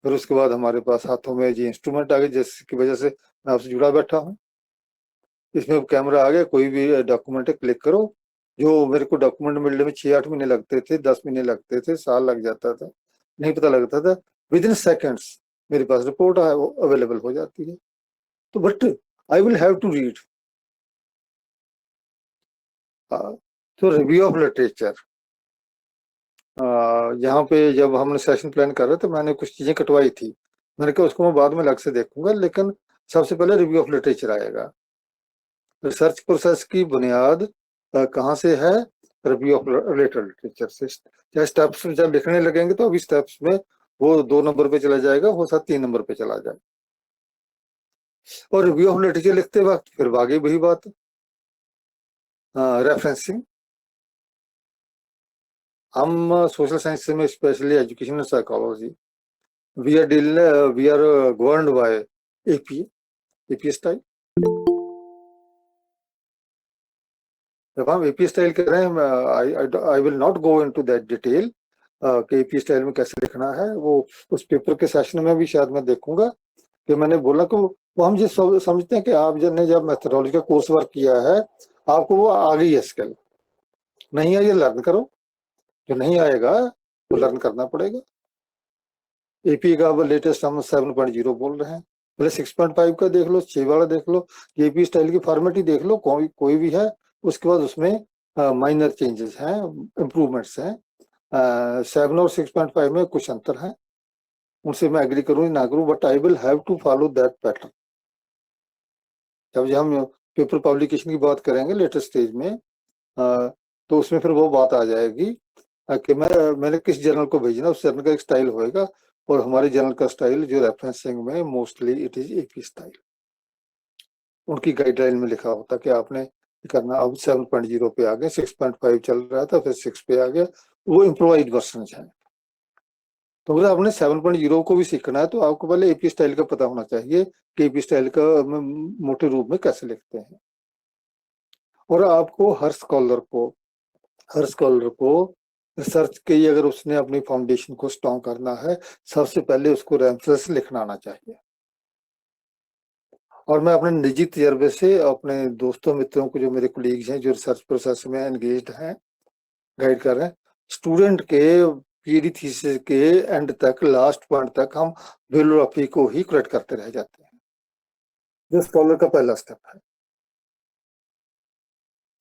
फिर उसके बाद हमारे पास हाथों में ये इंस्ट्रूमेंट आ गए जिसकी वजह से मैं आपसे जुड़ा बैठा हूँ। इसमें कैमरा आ गया, कोई भी डॉक्यूमेंट क्लिक करो। जो मेरे को डॉक्यूमेंट मिलने में 6-8 महीने लगते थे, 10 महीने लगते थे, साल लग जाता था, नहीं पता लगता था, विद इन सेकेंड्स मेरे पास रिपोर्ट अवेलेबल हो जाती है। तो but I will have to read. तो रिव्यू ऑफ लिटरेचर, यहाँ पे जब हमने सेशन प्लान कर रहे थे मैंने कुछ चीजें कटवाई थी, मैंने कहा उसको मैं बाद में अलग से देखूंगा, लेकिन सबसे पहले रिव्यू ऑफ लिटरेचर आएगा। रिसर्च प्रोसेस की बुनियाद कहाँ से है? रिव्यू ऑफ लिटरेचर से। चाहे स्टेप्स में जब लिखने लगेंगे तो अभी स्टेप्स में वो 2 नंबर पे चला जाएगा, हो सकता 3 नंबर पे चला जाए। और रिव्यू ऑफ लिटरेचर लिखते वक्त फिर आगे वही बात, रेफरेंसिंग। हम सोशल साइंस में specially educational psychology, we are governed by AP style. जब हम एपी स्टाइल कर रहे हैं, I will not go into that detail कि एपी स्टाइल में कैसे लिखना है। वो उस पेपर के सेशन में भी शायद मैं देखूंगा कि मैंने बोला कि वो हम जिस समझते हैं कि आप जब मेथोडोलॉजी का कोर्स वर्क किया है आपको वो आ गई है स्किल, नहीं है ये लर्न करो, जो नहीं आएगा वो लर्न करना पड़ेगा। एपी का लेटेस्ट हम 7.0 बोल रहे हैं, पहले 6.5 का देख लो, 6 वाला देख लो, एपी स्टाइल की फॉर्मेट ही देख लो, कोई भी है। उसके बाद उसमें माइनर चेंजेस हैं, इम्प्रूवमेंट्स हैं। 7 और 6.5 में कुछ अंतर है, उनसे मैं एग्री करूँ ना करूँ, but I will have to follow that pattern. जब हम पेपर पब्लिकेशन की बात करेंगे लेटेस्ट स्टेज में, तो उसमें फिर वो बात आ जाएगी कि मैंने किस जर्नल को भेजना, उस जर्नल का एक स्टाइल होएगा, और हमारे जर्नल का स्टाइल जो रेफरेंसिंग में mostly it is AP style. उनकी गाइडलाइन में लिखा होता कि आपने करना। अब 7.0 पे आ गए, 6.5 चल रहा था, फिर 6 पे आ गया, वो इम्प्रोवाइज वर्सन है। तो अगर आपने 7.0 को भी सीखना है तो आपको पहले एपी स्टाइल का पता होना चाहिए कि एपी स्टाइल का मोटे रूप में कैसे लिखते हैं। और आपको हर स्कॉलर को रिसर्च के, अगर उसने अपनी फाउंडेशन को स्ट्रॉन्ग करना है, सबसे पहले उसको रेफरेंस लिखना आना चाहिए। और मैं अपने निजी तजर्बे से अपने दोस्तों मित्रों को, जो मेरे कोलीग्स हैं जो रिसर्च प्रोसेस में एंगेज्ड हैं, गाइड कर रहे हैं, स्टूडेंट के पीडी थीसिस के एंड तक, लास्ट पॉइंट तक हम बिब्लियोग्राफी को ही करेक्ट करते रह जाते हैं, जो स्कॉलर का पहला स्टेप है।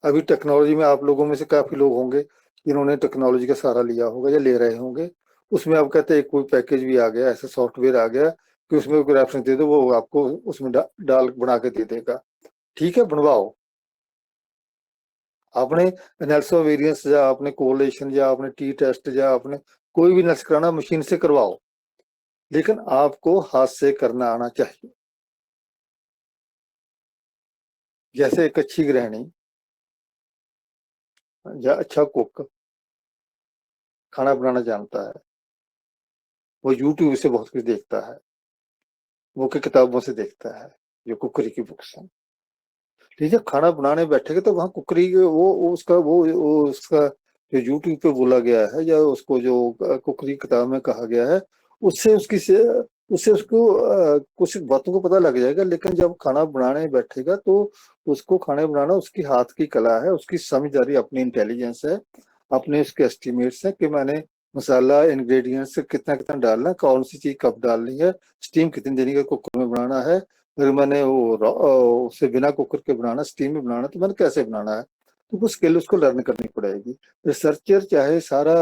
अभी टेक्नोलॉजी में आप लोगों में से काफी लोग होंगे जिन्होंने टेक्नोलॉजी का सहारा लिया होगा या ले रहे होंगे। उसमें आप कहते हैं कोई पैकेज भी आ गया, ऐसा सॉफ्टवेयर आ गया कि उसमें कोई रेफरेंस दे दो, वो आपको उसमें डाल बना के दे देगा। ठीक है, बनवाओ। आपने एनालिसिस ऑफ वेरिएंस या आपने कोरिलेशन या आपने टी टेस्ट या आपने कोई भी एनालिसिस कराना मशीन से करवाओ, लेकिन आपको हाथ से करना आना चाहिए। जैसे एक अच्छी गृहिणी या अच्छा कुक खाना बनाना जानता है, वो यूट्यूब से बहुत कुछ देखता है, वो की किताबों से देखता है, जो कुकरी की बुक्स हैं। ठीक है, खाना बनाने बैठेगा तो वहाँ कुकरी वो उसका जो यूट्यूब पे बोला गया है या उसको जो कुकरी किताब में कहा गया है, उससे उसकी से उससे उसको कुछ बातों को पता लग जाएगा। लेकिन जब खाना बनाने बैठेगा तो उसको खाना बनाना उसकी हाथ की कला है, उसकी समझदारी, अपनी इंटेलिजेंस है, अपने उसके एस्टिमेट्स है कि मैंने मसाला इंग्रेडिएंट्स कितना कितना डालना है, कौन सी चीज कब डालनी है, स्टीम कितनी देनी है, कुकर में बनाना है, अगर मैंने उसे बिना कुकर के बनाना, स्टीम में बनाना, तो मैंने कैसे बनाना है। तो वो स्किल उसको लर्न करनी पड़ेगी। रिसर्चर चाहे सारा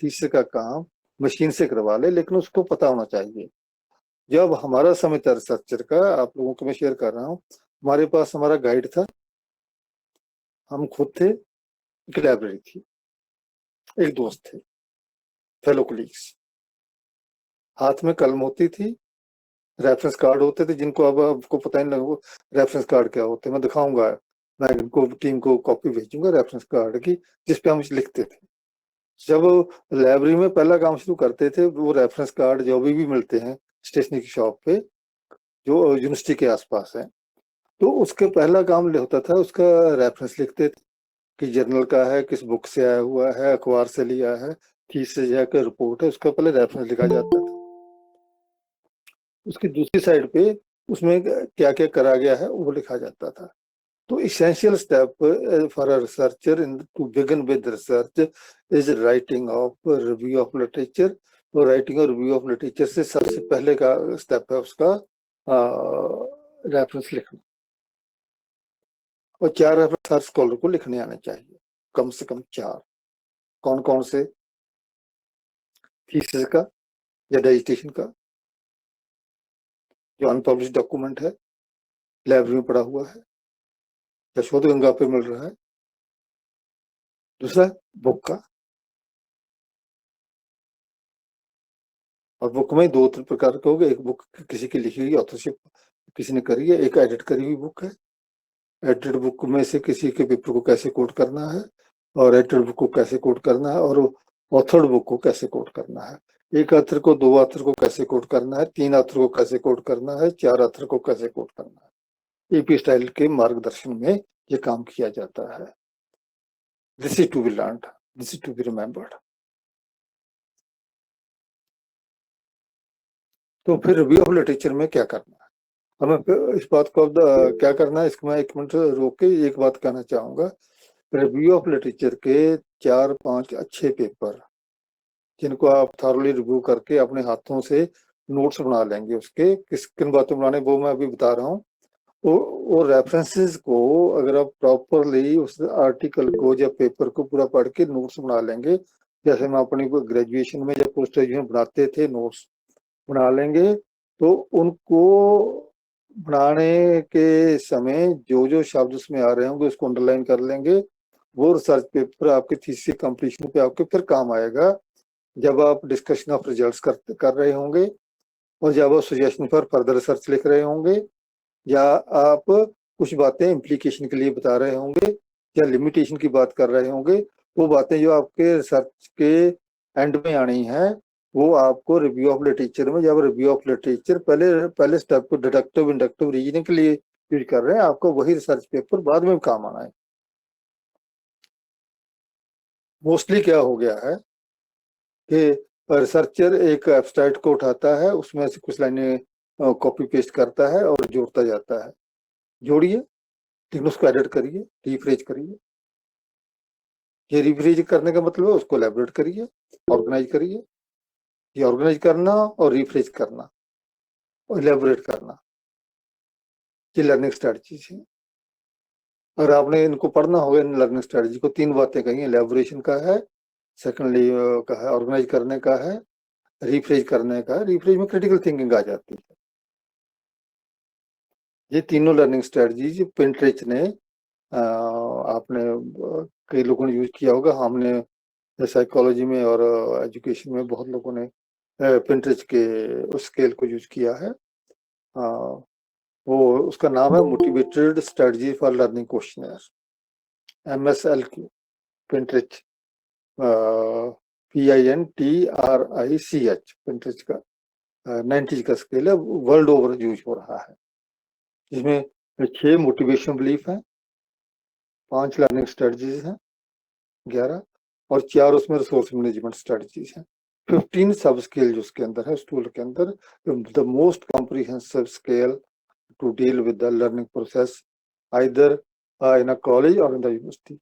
थीसिस का काम मशीन से करवा ले, लेकिन उसको पता होना चाहिए। जब हमारा समय था रिसर्चर का, आप लोगों को मैं शेयर कर रहा हूँ, हमारे पास हमारा गाइड था, हम खुद थे, एक लाइब्रेरी थी, एक दोस्त थे, फेलो कोलीग्स, हाथ में कलम होती थी, रेफरेंस कार्ड होते थे, जिनको अब आपको पता नहीं लगा रेफरेंस कार्ड क्या होते हैं, मैं दिखाऊंगा। मैं इनको टीम को कॉपी भेजूंगा रेफरेंस कार्ड की, जिसपे हम लिखते थे। जब लाइब्रेरी में पहला काम शुरू करते थे, वो रेफरेंस कार्ड जो भी मिलते हैं स्टेशनरी की शॉप पे जो यूनिवर्सिटी के आसपास है, तो उसके पहला काम होता था, उसका रेफरेंस लिखते थे कि जर्नल का है, किस बुक से आया हुआ है, अखबार से लिया है, थीसिस है कि रिपोर्ट है, उसका पहले रेफरेंस लिखा जाता था। उसकी दूसरी साइड पे उसमें क्या क्या करा गया है वो लिखा जाता था। तो essential step for a researcher to begin with research is writing of review of literature। तो राइटिंग और रिव्यू ऑफ लिटरेचर से सबसे पहले का स्टेप है उसका रेफरेंस लिखना, और 4 रेफरेंस हर स्कॉलर को लिखने आने चाहिए, कम से कम 4। कौन कौन से? थीसिस का या डाइजेशन का, जो अनपब्लिश डॉक्यूमेंट है, लाइब्रेरी में पड़ा हुआ है या शोध गंगा पे मिल रहा है। दूसरा बुक का, और बुक में 2 प्रकार के हो गए, एक बुक किसी की लिखी हुई ऑथरशिप किसी ने करी है, एक एडिट करी हुई बुक है। एडिटेड बुक में से किसी के पेपर को कैसे कोट करना है, और एडिटेड बुक को कैसे कोट करना है, और ऑथर्ड बुक को कैसे कोट करना है, एक ऑथर को 2 ऑथर को कैसे कोट करना है, 3 ऑथर को कैसे कोट करना है, 4 ऑथर को कैसे कोट करना है। एपी स्टाइल के मार्गदर्शन में ये काम किया जाता है। This is to be learn, this is to be remembered. तो फिर रिव्यू ऑफ लिटरेचर में क्या करना है, हमें इस बात को अब क्या करना है, इसको मैं 1 मिनट रोक के एक बात कहना चाहूंगा। रिव्यू ऑफ लिटरेचर के 4-5 अच्छे पेपर, जिनको आप थॉरली रिव्यू करके अपने हाथों से नोट्स बना लेंगे, उसके किस किन बातों बनाने वो मैं अभी बता रहा हूँ। वो रेफरेंसेस को अगर आप प्रॉपरली उस आर्टिकल को या पेपर को पूरा पढ़ के नोट्स बना लेंगे, जैसे मैं अपनी ग्रेजुएशन में या पोस्ट ग्रेजुएशन बनाते थे नोट्स बना लेंगे, तो उनको बनाने के समय जो जो शब्द उसमें आ रहे होंगे उसको अंडरलाइन कर लेंगे। वो रिसर्च पेपर आपके थीसिस कंप्लीशन पे आपके फिर काम आएगा, जब आप डिस्कशन ऑफ रिजल्ट्स कर रहे होंगे, और जब आप सजेशन फॉर फर्दर रिसर्च लिख रहे होंगे, या आप कुछ बातें इम्प्लीकेशन के लिए बता रहे होंगे, या लिमिटेशन की बात कर रहे होंगे। वो बातें जो आपके रिसर्च के एंड में आनी है, वो आपको रिव्यू ऑफ लिटरेचर में, जब रिव्यू ऑफ लिटरेचर पहले स्टेप को डिडक्टिव इंडक्टिव रीजनिंग के लिए यूज कर रहे हैं, आपको वही रिसर्च पेपर बाद में काम आना है। मोस्टली क्या हो गया है कि रिसर्चर एक एब्स्ट्रैक्ट को उठाता है, उसमें से कुछ लाइनें कॉपी पेस्ट करता है और जोड़ता जाता है। जोड़िए, लेकिन उसको एडिट करिए, रिफ्रेश करिए। ये रिफ्रेश करने का मतलब है उसको एलैबोरेट करिए, ऑर्गेनाइज करिए। ये ऑर्गेनाइज करना और रिफ्रेश करना और एलैबोरेट करना, ये लर्निंग स्ट्रेटजीज है। अगर आपने इनको पढ़ना होगा, इन लर्निंग स्ट्रेटजी को, 3 बातें कही, एलैबोरेशन का है, सेकेंडली का है ऑर्गेनाइज करने का है, रिफ्रेश करने का है। रिफ्रेश में क्रिटिकल थिंकिंग आ जाती है। ये तीनों लर्निंग स्ट्रेटजीज पिंटरेस्ट ने आपने कई लोगों ने यूज किया होगा, हमने साइकोलॉजी में और एजुकेशन में बहुत लोगों ने पिंटरेस्ट के उस स्केल को यूज किया है। वो उसका नाम है motivated strategy for learning questionnaire, MSLQ, Pinterest, PINTRICH, Pinterest का 90 का स्केल है, वर्ल्ड ओवर यूज हो रहा है। जिसमें 6 मोटिवेशन बिलीफ है, 5 लर्निंग स्ट्रेटजीज हैं, 11, और 4 उसमें रिसोर्स मैनेजमेंट स्ट्रेटजीज हैं। 15 सब स्केल जो उसके अंदर है, उस टूल के अंदर, the most comprehensive scale to deal with the learning process either in a college और इन द यूनिवर्सिटी।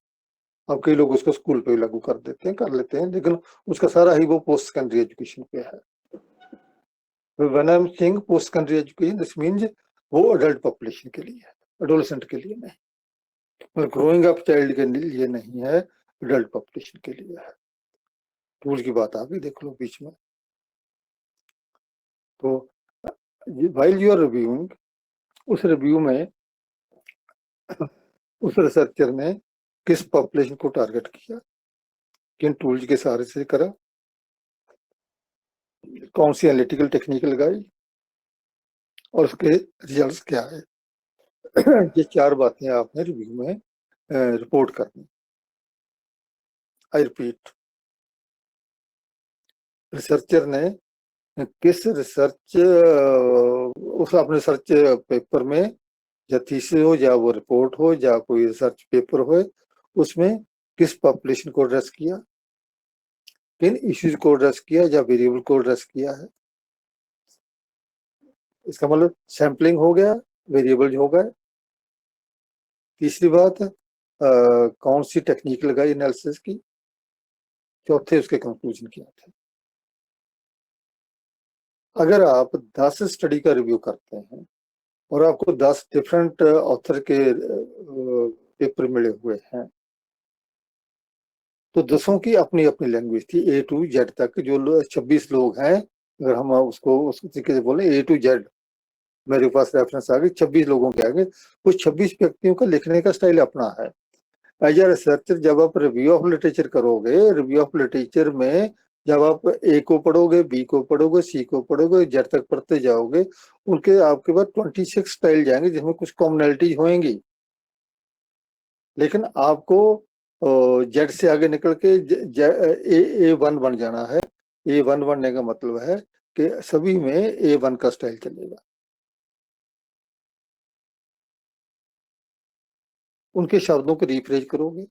अब कई लोग उसको स्कूल पे लागू कर देते हैं, कर लेते हैं, लेकिन उसका सारा ही वो पोस्ट सेकेंडरी एजुकेशन पे है। When I am saying post secondary education, this means वो अडल्ट पॉपुलेशन के लिए है, एडोलेसेंट के लिए नहीं, मतलब ग्रोइंग अप चाइल्ड के लिए नहीं है, एडल्ट पॉपुलेशन के लिए है। टूल की बात आप भी देख लो बीच में। तो व्हाइल यू आर रिव्यूइंग, उस रिव्यू में उस रिसर्चर ने किस पॉपुलेशन को टारगेट किया, किन टूल्स के सहारे से करा, कौन सी एनालिटिकल टेक्निक लगाई, और उसके रिजल्ट्स क्या है। ये 4 बातें आपने रिव्यू में रिपोर्ट करनी। आई रिपीट, रिसर्चर ने किस रिसर्च उस अपने रिसर्च पेपर में, या थीसिस हो, या वो रिपोर्ट हो, या कोई रिसर्च पेपर हो, उसमें किस पॉपुलेशन को एड्रेस किया, किन इश्यूज को एड्रेस किया, या वेरिएबल को एड्रेस किया है। इसका मतलब सैम्पलिंग हो गया, वेरिएबल हो गए। तीसरी बात, कौन सी टेक्निक लगाई एनालिसिस की। चौथे उसके कंक्लूजन क्या थे। अगर आप 10 स्टडी का रिव्यू करते हैं और आपको 10 डिफरेंट ऑथर के पेपर मिले हुए हैं, तो 10 की अपनी अपनी लैंग्वेज थी, ए टू जेड तक। जो 26 लोग हैं, अगर हम उसको उस तरीके से बोले, ए टू जेड मेरे पास रेफरेंस आ गई 26 लोगों के आगे। उस 26 व्यक्तियों का लिखने का स्टाइल अपना है। एज ए रिसर्चर जब आप रिव्यू ऑफ लिटरेचर करोगे, रिव्यू ऑफ लिटरेचर में जब आप ए को पढ़ोगे, बी को पढ़ोगे, सी को पढ़ोगे, जेड तक पढ़ते जाओगे, उनके आपके पास 26 स्टाइल जाएंगे जिसमें कुछ कॉमनैलिटीज होंगी। लेकिन आपको जेड से आगे निकल के ए वन बन जाना है। ए वन बनने का मतलब है कि सभी में ए वन का स्टाइल चलेगा। उनके शब्दों को रिफ्रेश करोगे,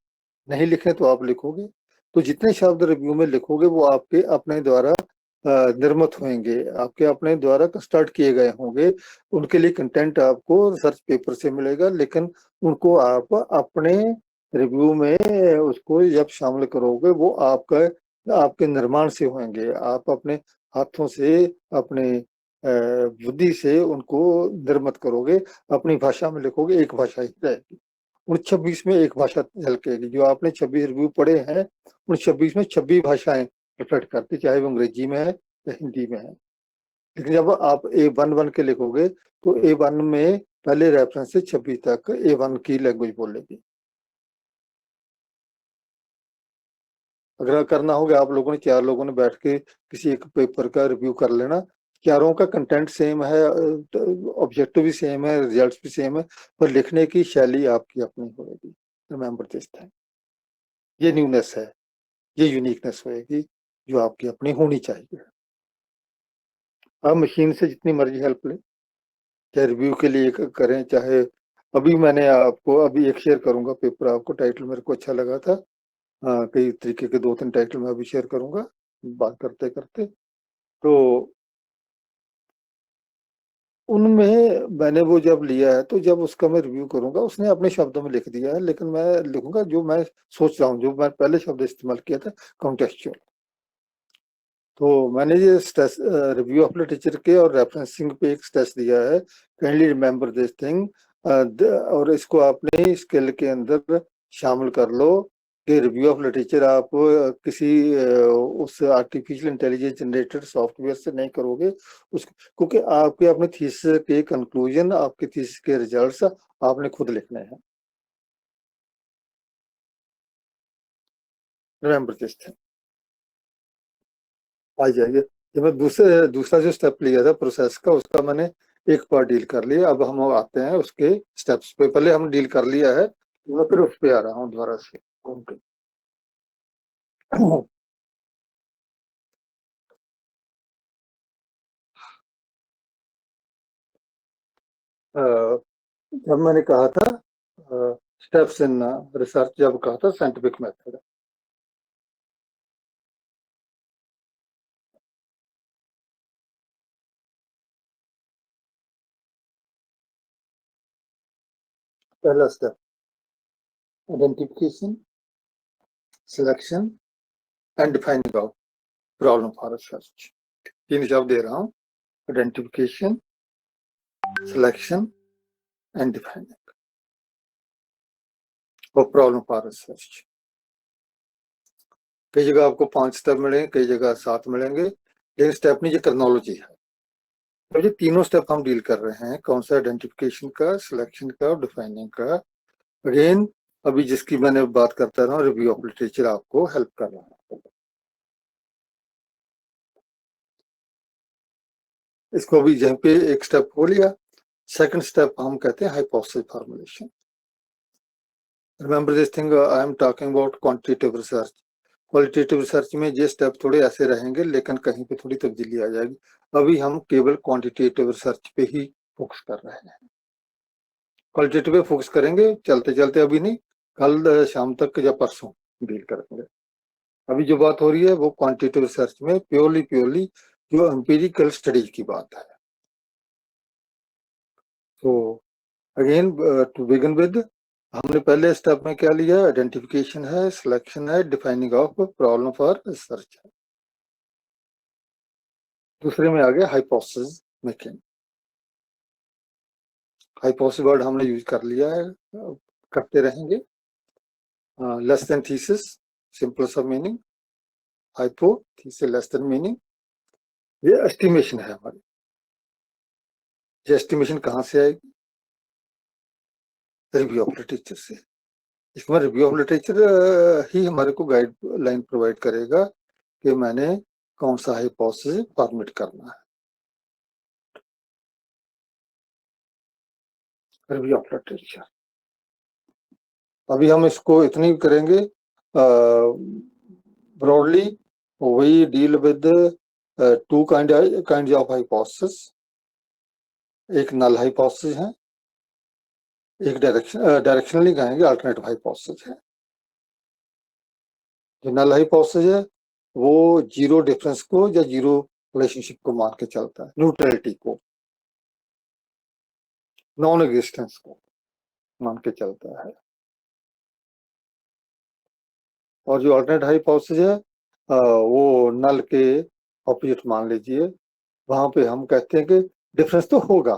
नहीं लिखे तो आप लिखोगे। तो जितने शब्द रिव्यू में लिखोगे वो आपके अपने द्वारा निर्मित होंगे, आपके अपने द्वारा स्टार्ट किए गए होंगे। उनके लिए कंटेंट आपको रिसर्च पेपर से मिलेगा, लेकिन उनको आप अपने रिव्यू में उसको जब शामिल करोगे वो आपका आपके निर्माण से होंगे। आप अपने हाथों से, अपने बुद्धि से उनको निर्मित करोगे, अपनी भाषा में लिखोगे, एक भाषा ही रहेगी। उन 26 में एक भाषा झलकेगी। जो आपने 26 रिव्यू पढ़े हैं, उन 26 में 26 भाषाएं रिफ्लेक्ट करती, चाहे वो अंग्रेजी में है या हिंदी में है। लेकिन जब आप ए वन बन के लिखोगे तो ए वन में पहले रेफरेंस से 26 तक ए वन की लैंग्वेज बोलेगी। अगर करना होगा, आप लोगों ने 4 लोगों ने बैठ के किसी एक पेपर का रिव्यू कर लेना। चारों का कंटेंट सेम है, ऑब्जेक्टिव भी सेम है, रिजल्ट्स भी सेम है, पर लिखने की शैली आपकी अपनी होगी। Remember this thing. ये न्यूनेस है, ये यूनिकनेस होएगी जो आपकी अपनी होनी चाहिए। आप मशीन से जितनी मर्जी हेल्प लें, चाहे रिव्यू के लिए करें, चाहे अभी मैंने आपको अभी एक शेयर करूंगा पेपर, आपको टाइटल मेरे को अच्छा लगा था। कई तरीके के 2-3 टाइटल मैं अभी शेयर करूंगा बात करते करते। तो उनमें मैंने वो जब लिया है, तो जब उसका मैं रिव्यू करूंगा, उसने अपने शब्दों में लिख दिया है, लेकिन मैं लिखूंगा जो मैं सोच रहा हूँ, जो मैं पहले शब्द इस्तेमाल किया था, कॉन्टेक्चुअल। तो मैंने ये स्ट्रेस रिव्यू ऑफ लिटरेचर के और रेफरेंसिंग पे एक स्ट्रेस दिया है, काइंडली रिमेंबर दिस थिंग। और इसको आपने स्किल के अंदर शामिल कर लो कि रिव्यू ऑफ लिटरेचर आप किसी उस आर्टिफिशियल इंटेलिजेंस जनरेटेड सॉफ्टवेयर से नहीं करोगे उस, क्योंकि आपके अपने थीसिस के कंक्लूजन, आपके थीसिस के रिजल्ट्स आपने खुद लिखने हैं। Remember this thing. आ जाइए। जब मैं दूसरा जो स्टेप लिया था प्रोसेस का, उसका मैंने एक बार डील कर लिया। अब हम आते हैं उसके स्टेप्स पे। पहले हम डील कर लिया है, मैं फिर उस पे आ रहा हूँ दोबारा से घूम के। जब मैंने कहा था स्टेप्स इन रिसर्च, जब कहा था साइंटिफिक मेथड, पहला step identification, selection and defining out problem for research. 3 जवाब दे रहा हूँ, आइडेंटिफिकेशन, सिलेक्शन एंड डिफाइनिंग और प्रॉब्लम फॉर रिसर्च। कई जगह आपको 5 स्टेप मिलेंगे, कई जगह 7 मिलेंगे, लेकिन स्टेप नहीं, ये टेक्नोलॉजी है। तो ये तीनों स्टेप हम डील कर रहे हैं, कौन सा, आइडेंटिफिकेशन का, सिलेक्शन का और डिफाइनिंग का। अगेन अभी जिसकी मैंने बात करता रहा, रिव्यू ऑफ लिटरेचर आपको हेल्प कर रहा है। इसको अभी जहाँ पे एक स्टेप हो लिया। सेकंड स्टेप हम कहते हैं hypothesis formulation. Remember this thing, I am talking about quantitative research. Qualitative research में ये स्टेप थोड़े ऐसे रहेंगे, लेकिन कहीं पे थोड़ी तब्दीली आ जाएगी। अभी हम केवल क्वांटिटेटिव रिसर्च पे ही फोकस कर रहे हैं। क्वालिटेटिव पे फोकस करेंगे चलते चलते, अभी नहीं, कल शाम तक या परसों डील करेंगे। अभी जो बात हो रही है वो क्वांटिटेटिव रिसर्च में प्योरली जो एम्पिरिकल स्टडीज की बात है। तो अगेन टू बिगिन विद, हमने पहले स्टेप में क्या लिया? आइडेंटिफिकेशन है, सिलेक्शन है, defining of problem for research है। दूसरे में आ गया हाइपोथेसिस मेकिंग। हाइपोथेसिस वर्ड हमने यूज कर लिया है, करते रहेंगे। लेस देन थीसिस, सिंपल सा meaning. Hypothesis less than meaning. ये एस्टिमेशन है हमारी। ये एस्टिमेशन कहाँ से आएगी? रिव्यू ऑफ लिटरेचर से। इसमें रिव्यू ऑफ लिटरेचर ही हमारे को गाइडलाइन प्रोवाइड करेगा कि मैंने कौन सा हाइपोथेसिस फॉर्मेट करना है। रिव्यू ऑफ लिटरेचर, अभी हम इसको इतनी करेंगे broadly. We deal with two kind of hypothesis. एक नल हाइपोथेसिस है, एक डायरेक्शनली कहेंगे अल्टरनेटिव हाइपोथेसिस है। जो नल हाइपोथेसिस है वो जीरो डिफरेंस को या जीरो रिलेशनशिप को मान के चलता है, न्यूट्रलिटी को, नॉन एग्जिस्टेंस को मान के चलता है। और जो अल्टरनेट हाइपोथेसिस है वो नल के ऑपोजिट मान लीजिए। वहां पे हम कहते हैं कि डिफरेंस तो होगा।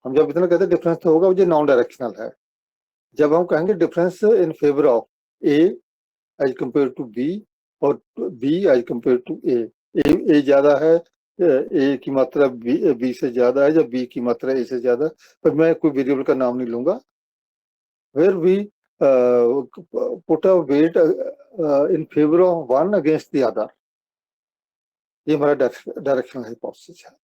हम जब इतना कहते हैं डिफरेंस तो होगा, वो जो नॉन डायरेक्शनल है। जब हम कहेंगे difference in favour of A as compare to B और B as compare to A ज्यादा है, ए की मात्रा बी से ज्यादा है, या बी की मात्रा ए से ज्यादा, पर मैं कोई वेरिएबल का नाम नहीं लूंगा। Where we put a weight in favour of one against the other, ये हमारा डायरेक्शनल हाइपोथेसिस है।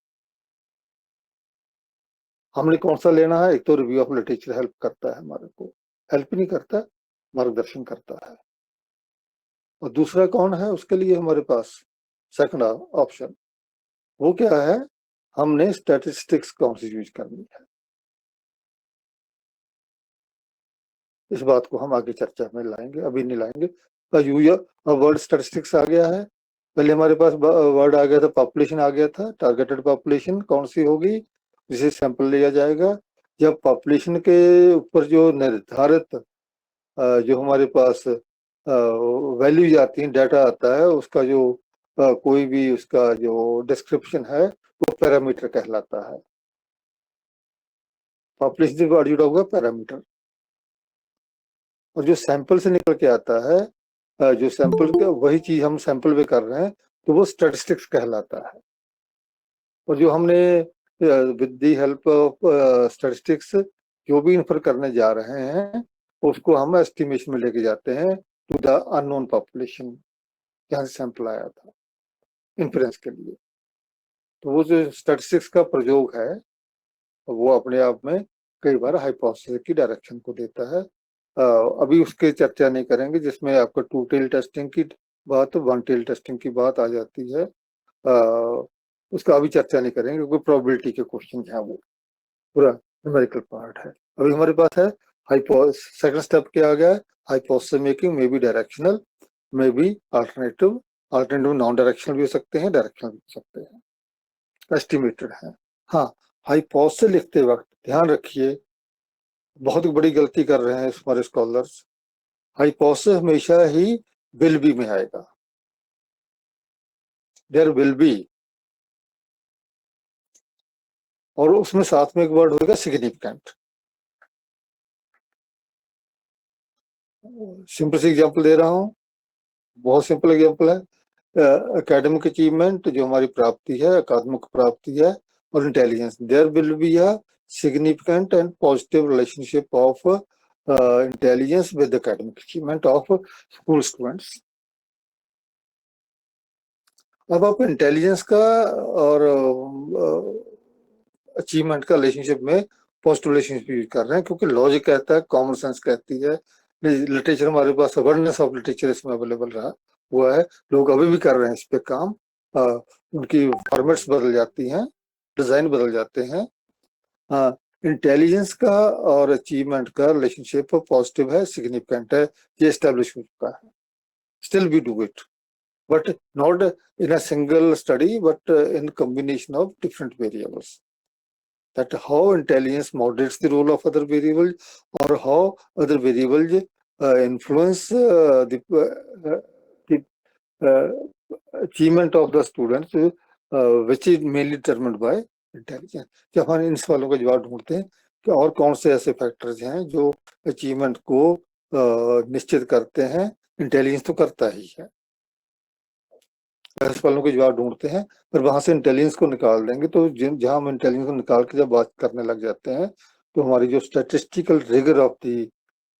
हमने कौन सा लेना है? एक तो रिव्यू ऑफ लिटरेचर हेल्प करता है हमारे को, हेल्प नहीं करता, मार्गदर्शन करता है। और दूसरा कौन है उसके लिए हमारे पास? सेकंड ऑप्शन वो क्या है? हमने स्टैटिस्टिक्स कौन सी यूज करनी है। इस बात को हम आगे चर्चा में लाएंगे, अभी नहीं लाएंगे। वर्ड स्टैटिस्टिक्स आ गया है। पहले हमारे पास वर्ड आ गया था पॉपुलेशन, आ गया था। टारगेटेड पॉपुलेशन कौन सी होगी? जिसे सैंपल लिया जाएगा। जब पॉपुलेशन के ऊपर जो निर्धारित जो हमारे पास वैल्यूज आती हैं, डाटा आता है, उसका जो कोई भी उसका जो डिस्क्रिप्शन है वो पैरामीटर कहलाता है। पॉपुलेशन से वर्ड जुड़ा हुआ पैरामीटर। और जो सैंपल से निकल के आता है, जो सैंपल का वही चीज हम सैंपल में कर रहे हैं, तो वो स्टैटिस्टिक्स कहलाता है। और जो हमने with the help of statistics जो भी इन्फर करने जा रहे हैं, उसको हम एस्टिमेशन में लेके जाते हैं टू द अननोन पॉपुलेशन, जहाँ से सैंपल आया था, इन्फ्रेंस के लिए। तो वो जो स्टैटिस्टिक्स का प्रयोग है वो अपने आप में कई बार हाइपोथेसिस की डायरेक्शन को देता है। अभी उसके चर्चा नहीं करेंगे, जिसमें आपका टू टेल टेस्टिंग की बात, वन टेल टेस्टिंग की बात आ जाती है। उसका अभी चर्चा नहीं करेंगे क्योंकि प्रोबेबिलिटी के क्वेश्चन है, वो पूरा न्यूमेरिकल पार्ट है। अभी हमारे पास है सेकंड स्टेप क्या आ गया है? Hypothesis making may be directional, may be alternative. Alternative non directional भी हो सकते हैं, डायरेक्शनल भी हो सकते हैं, एस्टिमेटेड है। हाँ, हाइपोथेसिस लिखते वक्त ध्यान रखिए, बहुत बड़ी गलती कर रहे हैं हमारे स्कॉलर्स। हाइपोथेसिस हमेशा ही विल बी में आएगा, देयर विल बी, और उसमें साथ में एक वर्ड होगा सिग्निफिकेंट। सिंपल सी एग्जांपल दे रहा हूँ, बहुत सिंपल एग्जांपल है। एकेडमिक अचीवमेंट जो हमारी प्राप्ति है, अकादमिक प्राप्ति है, और intelligence, there will be a significant and positive relationship of intelligence with academic achievement of school students. अब आप इंटेलिजेंस का और अचीवमेंट का रिलेशनशिप में पॉजिटिव रिलेशनशिप यूज कर रहे हैं, क्योंकि लॉजिक कहता है, कॉमन सेंस कहती है। लिटरेचर हमारे पास अवेयरनेस ऑफ लिटरेचर इसमें अवेलेबल रहा हुआ है, लोग अभी भी कर रहे हैं इस पे काम। उनकी फॉर्मेट्स बदल जाती हैं, डिजाइन बदल जाते हैं। इंटेलिजेंस का और अचीवमेंट का रिलेशनशिप पॉजिटिव है, सिग्निफिकेंट है, ये स्टैब्लिश हो चुका है। Still we do it, but not in a single study, but in combination of different variables. that how intelligence moderates the role of other variables, or how other variables influence the achievement of the students, which is mainly determined by intelligence. जब हम इन सवालों का जवाब ढूंढते हैं कि और कौन से ऐसे फैक्टर्स हैं जो अचीवमेंट को निश्चित करते हैं, इंटेलिजेंस तो करता ही है, सवालों के जवाब ढूंढते हैं, पर वहां से इंटेलिजेंस को निकाल देंगे तो जहां हम इंटेलिजेंस को निकाल के जब बात करने लग जाते हैं तो हमारी जो statistical rigour of the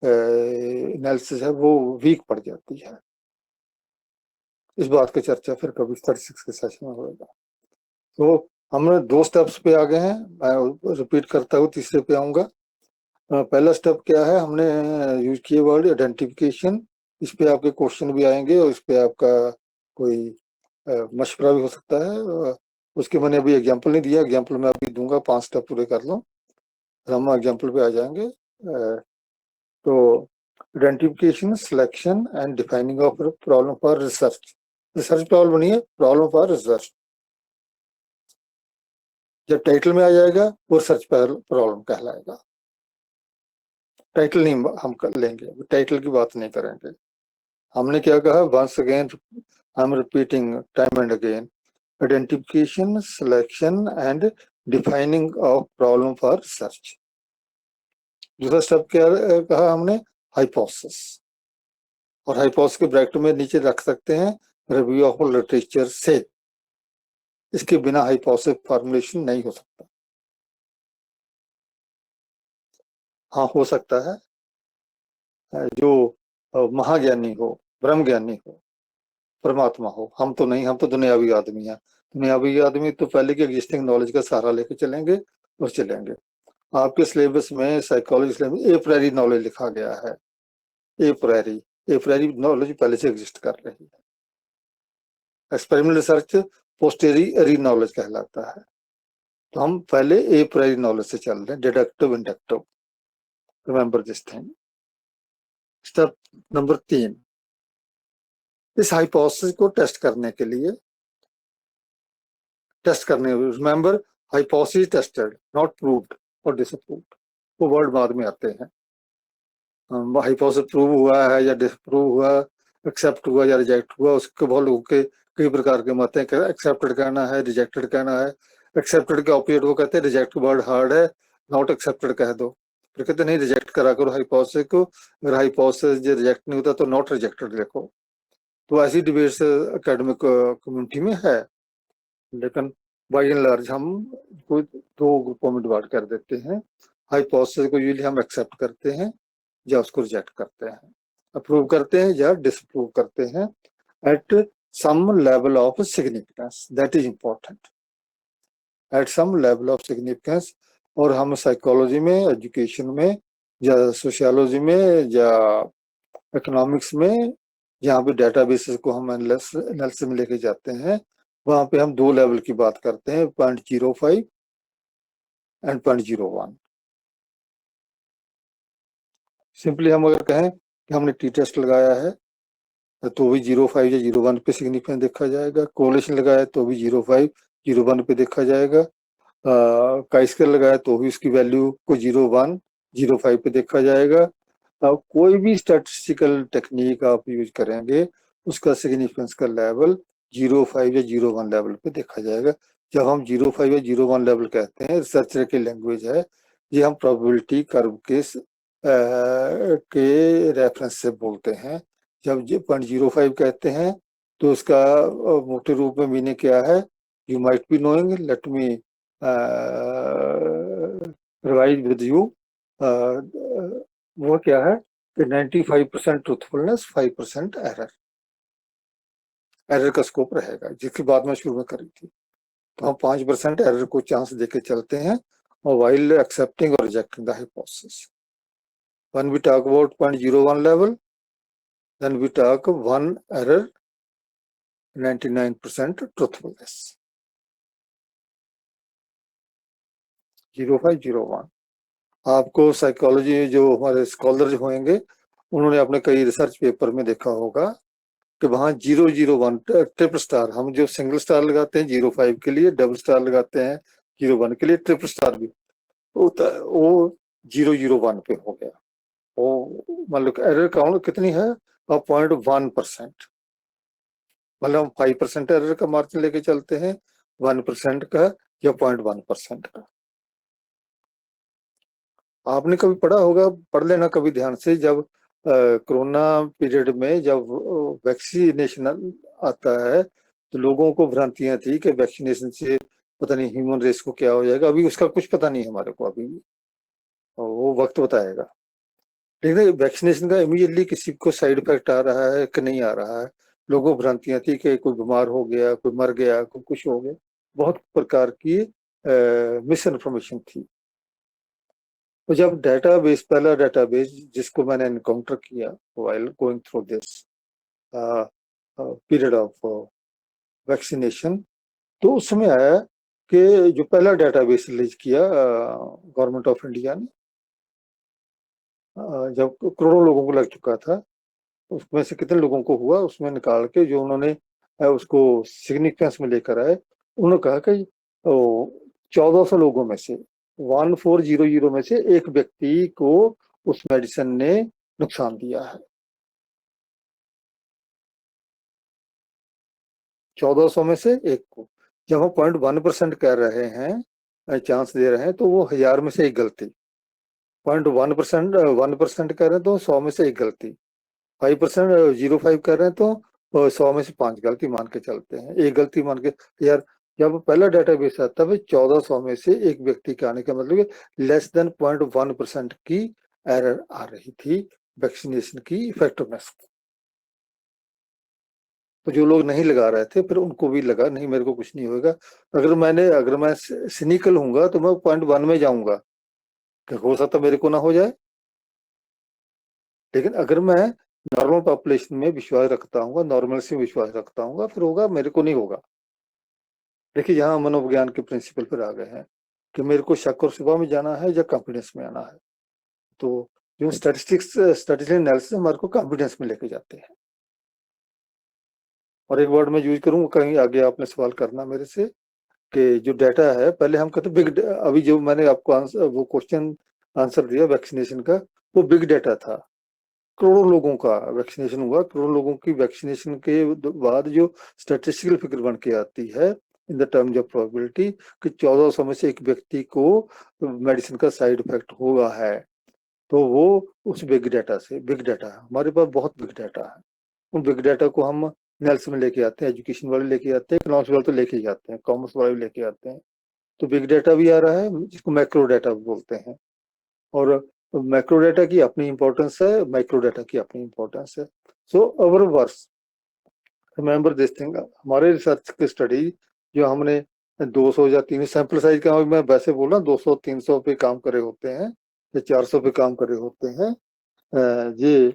analysis है वो वीक पड़ जाती है। इस बात की चर्चा फिर कभी 36 के सेशन में होगा। तो हमने 2 स्टेप्स पे आ गए हैं, मैं रिपीट करता हूँ, तीसरे पे आऊंगा। पहला स्टेप क्या है, हमने यूज किया वर्ड आइडेंटिफिकेशन। इस पे आपके क्वेश्चन भी आएंगे और इस पे आपका कोई मशवरा भी हो सकता है। उसके मैंने अभी एग्जांपल नहीं दिया, एग्जांपल मैं अभी दूंगा, 5 स्टेप पूरे कर लो, हम एग्जांपल पे आ जाएंगे। तो identification, selection and defining of problem for research. Research problem नहीं है, प्रॉब्लम फॉर रिसर्च। जब टाइटल में आ जाएगा वो रिसर्च प्रॉब्लम कहलाएगा। टाइटल नहीं हम कर लेंगे, टाइटल की बात नहीं करेंगे। हमने क्या कहा, once again I am repeating time and again, identification, selection and defining of problem for research. दूसरा स्टेप क्या कहा हमने, हाइपोथेसिस, और हाइपोथेसिस के ब्रैकेट में नीचे रख सकते हैं रिव्यू ऑफ लिटरेचर से। इसके बिना हाइपोथेसिस फॉर्मुलेशन नहीं हो सकता। हाँ हो सकता है, जो महाज्ञानी हो, ब्रह्म ज्ञानी हो, परमात्मा हो, हम तो नहीं, हम तो दुनियावी आदमी हैं। दुनियावी आदमी तो पहले की एग्जिस्टिंग नॉलेज का सहारा लेके चलेंगे और चलेंगे। आपके सिलेबस में साइकोलॉजी सिलेबस ए प्रायरी नॉलेज लिखा गया है, ए प्रायरी नॉलेज पहले से एग्जिस्ट कर रही है। एक्सपेरिमेंटल रिसर्च पोस्टेरियरी नॉलेज कहलाता है। तो हम पहले ए प्रायरी नॉलेज से चल रहे हैं, deductive inductive, remember this thing. Step number 3, इस हाइपोथेसिस को टेस्ट करने के लिए, remember hypothesis tested, not proved और डिसप्रूव्ड, वो वर्ड बाद में आते हैं। हाइपोथेसिस प्रूव हुआ है या डिसप्रूव हुआ, एक्सेप्ट हुआ या रिजेक्ट हुआ, उसके बहुत लोगों के कई प्रकार के मत हैं। एक्सेप्टेड कहना है, रिजेक्टेड कहना है। एक्सेप्टेड के ऑपोजिट वो कहते हैं रिजेक्ट वर्ड हार्ड है, नॉट एक्सेप्टेड कह दो। फिर कहते नहीं, रिजेक्ट करा करो हाइपोथेसिस को, अगर हाइपोथेसिस रिजेक्ट नहीं होता तो नॉट रिजेक्टेड लिखो। तो ऐसी डिबेट्स एकेडमिक कम्युनिटी में है, लेकिन बाई एंड लार्ज हम को 2 ग्रुपों में डिवाइड कर देते हैं। हाइपोथेसिस को यूजुअली हम एक्सेप्ट करते हैं या उसको रिजेक्ट करते हैं, अप्रूव करते हैं या डिसअप्रूव करते हैं, at some level of significance, that is important, at some level of significance. और हम साइकोलॉजी में, एजुकेशन में या सोशियोलॉजी में या इकोनॉमिक्स में, जहाँ पे डेटाबेसेस को हम एनालिसिस में लेके जाते हैं, वहां पे हम 2 लेवल की बात करते हैं, 0.05 एंड 0.01। सिंपली हम अगर कहें कि हमने टी टेस्ट लगाया है तो भी 0.5 या 0.1 पे सिग्निफिकेंस देखा जाएगा। कोरिलेशन लगाया तो भी 0.5 0.1 पे देखा जाएगा। काइस्कर लगाया तो भी उसकी वैल्यू को 0.1 0.5 पे देखा जाएगा। कोई भी स्टैटिस्टिकल टेक्निक आप यूज करेंगे उसका सिग्निफिकेंस का लेवल 0.5 या 0.1 लेवल पे देखा जाएगा। जब हम 0.5 या 0.1 लेवल कहते हैं, रिसर्चर की लैंग्वेज है, ये हम प्रोबेबिलिटी कर्व के रेफरेंस से बोलते हैं। जब 0.05 कहते हैं तो उसका मोटे रूप में मीनिंग क्या है, you might be knowing, let me revise with you. वो क्या है कि 95% ट्रूथफुलनेस, 5% एरर का स्कोप रहेगा, जिसकी बात मैं शुरू में करी थी। तो हम 5% एरर को चांस देके चलते हैं, और while accepting or rejecting the hypothesis. When we talk about 0.01 level, then we talk 1 error, 99% truthfulness. 0.5 0.1 आपको साइकोलॉजी जो हमारे स्कॉलर होंगे उन्होंने अपने कई रिसर्च पेपर में देखा होगा कि वहां 0.01 ट्रिपल स्टार, हम जो सिंगल स्टार लगाते हैं 0.5 के लिए, डबल स्टार लगाते हैं 0-1 के लिए ट्रिपल स्टार भी वो 0-0-1 पे हो गया। वो मतलब एरर काउंट कितनी है? 0.1%। मतलब 5% एरर का मार्जिन लेके चलते हैं, 1% का या 0.1% का। आपने कभी पढ़ा होगा, पढ़ लेना कभी ध्यान से, जब कोरोना पीरियड में जब वैक्सीनेशन आता है तो लोगों को भ्रांतियां थी कि वैक्सीनेशन से पता नहीं ह्यूमन रेस को क्या हो जाएगा। अभी उसका कुछ पता नहीं है हमारे को अभी भी, और वो वक्त बताएगा। लेकिन वैक्सीनेशन का इमीडिएटली किसी को साइड इफेक्ट आ रहा है कि नहीं आ रहा है। लोगों को भ्रांतियां थी कि कोई बीमार हो गया, कोई मर गया, कोई कुछ हो गया, बहुत प्रकार की मिस इन्फॉर्मेशन थी। तो जब डेटाबेस, पहला डेटाबेस जिसको मैंने एनकाउंटर किया while going through this period of vaccination, तो उस समय आया कि जो पहला डेटाबेस रिलीज किया गवर्नमेंट ऑफ इंडिया ने, जब करोड़ों लोगों को लग चुका था, उसमें से कितने लोगों को हुआ उसमें निकाल के जो उन्होंने उसको सिग्निफिकेंस में लेकर आए, उन्होंने कहा कि 1400 लोगों में से 1400 में से एक व्यक्ति को उस मेडिसिन ने नुकसान दिया है। 1400 में से एक को जब हम 0.1% कह रहे हैं, चांस दे रहे हैं, तो वो 1000 में से एक गलती। 0.1%, 1% कह रहे हैं तो 100 में से एक गलती। 5%, 0.5 कर रहे हैं तो 100 में से 5 गलती मान के चलते हैं, एक गलती मान के। यार जब पहला डेटाबेस आता है 1400 में से एक व्यक्ति के आने का मतलब लेस देन 0.1% की एरर आ रही थी वैक्सीनेशन की इफेक्टिवनेस। तो जो लोग नहीं लगा रहे थे फिर उनको भी लगा नहीं मेरे को कुछ नहीं होगा। अगर मैं सिनिकल हूंगा तो मैं 0.1 में जाऊंगा कि हो सकता मेरे को ना हो जाए। लेकिन अगर मैं नॉर्मल पॉपुलेशन में विश्वास रखता हूँ, नॉर्मल से विश्वास रखता हूँ, फिर होगा, मेरे को नहीं होगा। देखिए यहाँ मनोविज्ञान के प्रिंसिपल पर आ गए हैं कि मेरे को शक और शुबा में जाना है या कॉन्फिडेंस में आना है। तो जो स्टैटिस्टिकल एनालिसिस हमारे को कॉन्फिडेंस में लेके जाते हैं। और एक वर्ड में यूज करूँ, कहीं आगे आपने सवाल करना मेरे से कि जो डाटा है, पहले हम कहते बिग, अभी जो मैंने आपको आंसर वो क्वेश्चन आंसर दिया वैक्सीनेशन का, वो बिग डाटा था। करोड़ों लोगों का वैक्सीनेशन हुआ, करोड़ों लोगों की वैक्सीनेशन के बाद जो स्टैटिस्टिकल फिगर बन के आती है in the terms of probability कि 1400 में से एक व्यक्ति को मेडिसिन का साइड इफेक्ट हुआ है, तो वो उस बिग डाटा से, बिग डाटा है हमारे पास, बहुत बिग डाटा है। उन बिग डाटा को हम नेल्स में लेके आते हैं, एजुकेशन वाले लेके आते हैं, इकोनॉमिक्स वाले तो लेके ही आते हैं, कॉमर्स वाले भी लेके आते हैं। तो बिग डाटा भी आ रहा है जिसको मैक्रो डाटा बोलते हैं। और मैक्रो डाटा की अपनी इंपॉर्टेंस है, माइक्रो डाटा की अपनी इंपॉर्टेंस है। सो अवर वर्स रिमेंबर दिस थिंग, हमारे रिसर्च की स्टडी जो हमने 200 या 300 सैंपल साइज का, मैं वैसे बोल रहा हूँ 200-300 पे काम करे होते हैं या 400 पे काम करे होते हैं, ये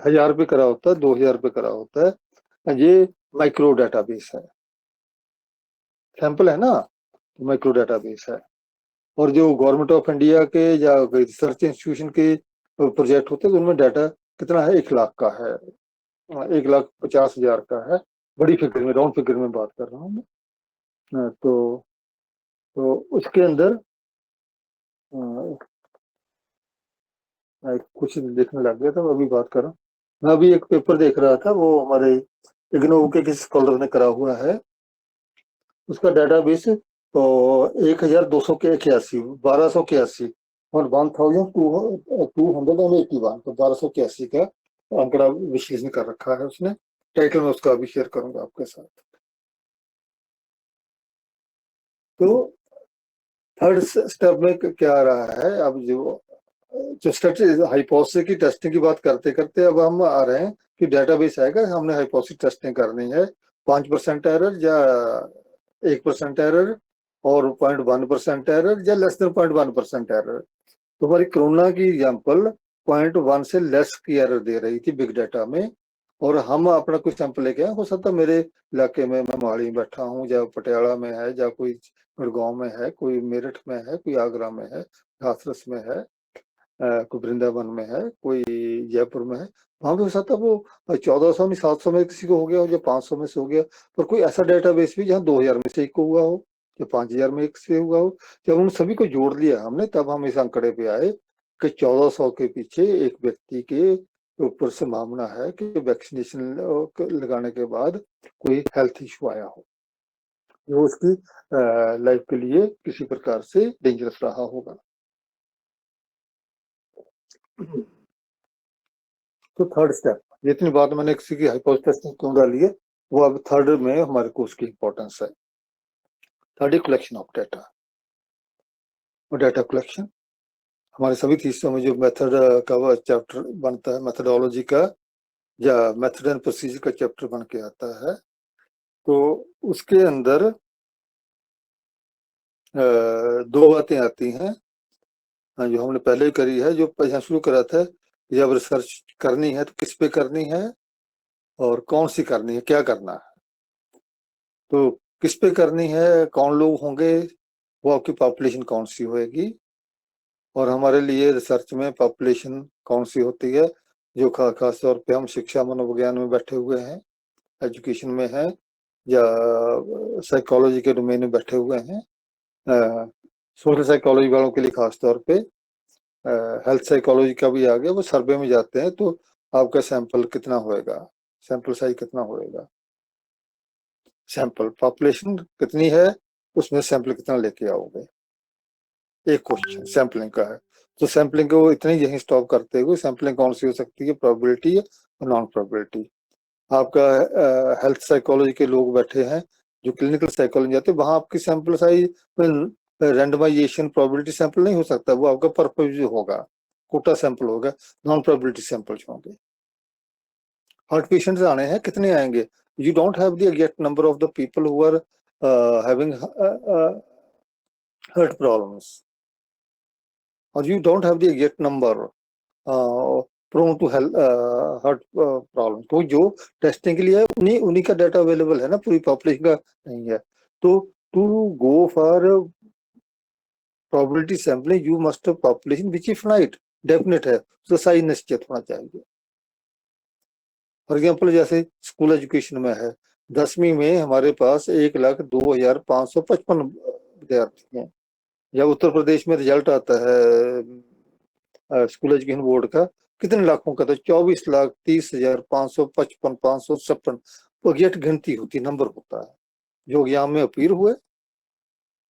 1000 पे करा होता है, 2000 पे करा होता है। ये माइक्रो डाटाबेस है, सैंपल है ना, तो माइक्रो डाटाबेस है। और जो गवर्नमेंट ऑफ इंडिया के या रिसर्च इंस्टीट्यूशन के प्रोजेक्ट होते हैं तो उनमें डाटा कितना है, 1 लाख का है, 1,50,000 का है, बड़ी फिगर में, राउंड फिगर में बात कर रहा हूँ मैं। तो उसके अंदर कुछ देखने लग गया था, अभी बात कर रहा हूँ मैं। अभी एक पेपर देख रहा था, वो हमारे इग्नोव के किसी स्कॉलर ने करा हुआ है, उसका डाटाबेस तो 1,281, 1281 और 1,281, तो 1281 का आंकड़ा विश्लेषण कर रखा है उसने। टाइटल में उसका अभी शेयर करूंगा आपके साथ। तो थर्ड स्टेप में क्या आ रहा है, अब जो हाइपोथेसिस की टेस्टिंग की बात करते करते अब हम आ रहे हैं कि डेटाबेस आएगा, हमने हाइपोथेसिस टेस्टिंग करनी है, 5% एरर या 1% एरर और 0.1% एरर या लेस देन 0.1% एरर। तो हमारी कोरोना की एग्जांपल 0.1 से लेस की एरर दे रही थी बिग डाटा में, और हम अपना कुछ सैंपल लेके आए। हो सकता मेरे इलाके में, मैं मोहाली में बैठा हूँ, या पटियाला में है, या कोई गुड़गांव में है, कोई मेरठ में है, कोई आगरा में है, हाथरस में है, कोई वृंदावन में है, कोई जयपुर में है। वहां पे हो सकता है वो 1400 में, 700 में किसी को हो गया हो, या 500 में से हो गया, पर कोई ऐसा डेटाबेस भी जहाँ 2000 में से एक को हुआ हो, जो 5000 में एक से हुआ हो। जब उन सभी को जोड़ लिया हमने, तब हम इस आंकड़े पे आए कि 1400 के पीछे एक व्यक्ति के ऊपर संभावना है कि वैक्सीनेशन लगाने के बाद कोई हेल्थ इश्यू आया हो, जो उसकी लाइफ के लिए किसी प्रकार से डेंजरस रहा होगा। तो थर्ड स्टेप, जितनी बात मैंने किसी की हाइपोथेसिस क्यों डाली है, वो अब थर्ड में हमारे को उसकी इंपॉर्टेंस है। Third collection of data. और डेटा कलेक्शन हमारे सभी थीसियों में जो मेथड का चैप्टर बनता है, मेथडोलॉजी का या मेथड एंड प्रोसीजर का चैप्टर बन के आता है, तो उसके अंदर दो बातें आती हैं जो हमने पहले ही करी है, जो यहाँ शुरू करा था। जब रिसर्च करनी है तो किस पे करनी है और कौन सी करनी है, क्या करना है। तो किस पे करनी है, कौन लोग होंगे, वो आपकी पॉपुलेशन कौन सी होएगी, और हमारे लिए रिसर्च में पॉपुलेशन कौन सी होती है, जो खास तौर पे हम शिक्षा मनोविज्ञान में बैठे हुए हैं, एजुकेशन में हैं, या साइकोलॉजी के डोमेन में बैठे हुए हैं। सोशल साइकोलॉजी वालों के लिए खास तौर पे हेल्थ साइकोलॉजी का भी आ गया, वो सर्वे में जाते हैं तो आपका सैंपल कितना होएगा, सैंपल साइज कितना होएगा, सैंपल पॉपुलेशन कितनी है उसमें सैंपल कितना लेके आओगे, एक क्वेश्चन सैंपलिंग का है। तो सैंपलिंग को इतने यही स्टॉप करते हुए सैंपलिंग कौन सी हो सकती है, प्रोबेबिलिटी और नॉन प्रोबेबिलिटी। आपका हेल्थ साइकोलॉजी के लोग बैठे हैं जो क्लिनिकल साइकोलॉजी जाते हैं, वहां आपकी sample size randomization probability sample नहीं हो सकता, वो आपका परपेज होगा, कोटा सैंपल होगा, नॉन प्रोबेबिलिटी सैंपल्स होंगे। हार्ट पेशेंट्स आने हैं, कितने आएंगे, you don't have the exact number of the people who are having heart problems, और you don't have the exact number prone to heart problem. तो जो testing के लिए उन्हीं उन्हीं का डाटा अवेलेबल है ना, पूरी पॉपुलेशन का नहीं है। तो to go for probability sampling you must population which is finite, definite है, तो साइज निश्चित होना चाहिए। फॉर एग्जाम्पल जैसे स्कूल एजुकेशन में है, 10वीं में हमारे पास 1,02,555 विद्यार्थी हैं। जब उत्तर प्रदेश में रिजल्ट आता है स्कूल एजुकेशन बोर्ड का, कितने लाखों का था, 24,30,555, 556 एग्जैक्ट गिनती होती, नंबर होता है जो एग्जाम में अपीयर हुए,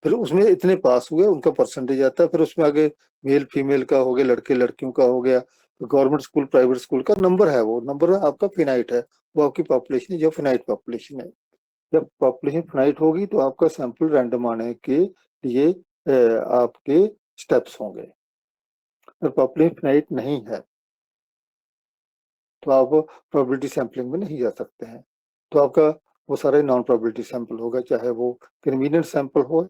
फिर उसमें इतने पास हुए, उनका परसेंटेज आता है, फिर उसमें आगे मेल फीमेल का हो गया, लड़के लड़कियों का हो गया, तो गवर्नमेंट स्कूल प्राइवेट स्कूल का नंबर है, वो नंबर आपका फिनाइट है, वो आपकी पॉपुलेशन है जो फिनाइट पॉपुलेशन है। जब पॉपुलेशन फिनाइट होगी तो आपका सैंपल रैंडम आने के लिए आपके स्टेप्स होंगे। अगर पॉपुलेशन फिनाइट नहीं है तो आप प्रोबेबिलिटी सैंपलिंग में नहीं जा सकते हैं, तो आपका वो सारे नॉन प्रोबेबिलिटी सैंपल होगा, चाहे वो कन्वीनियंट सैंपल हो,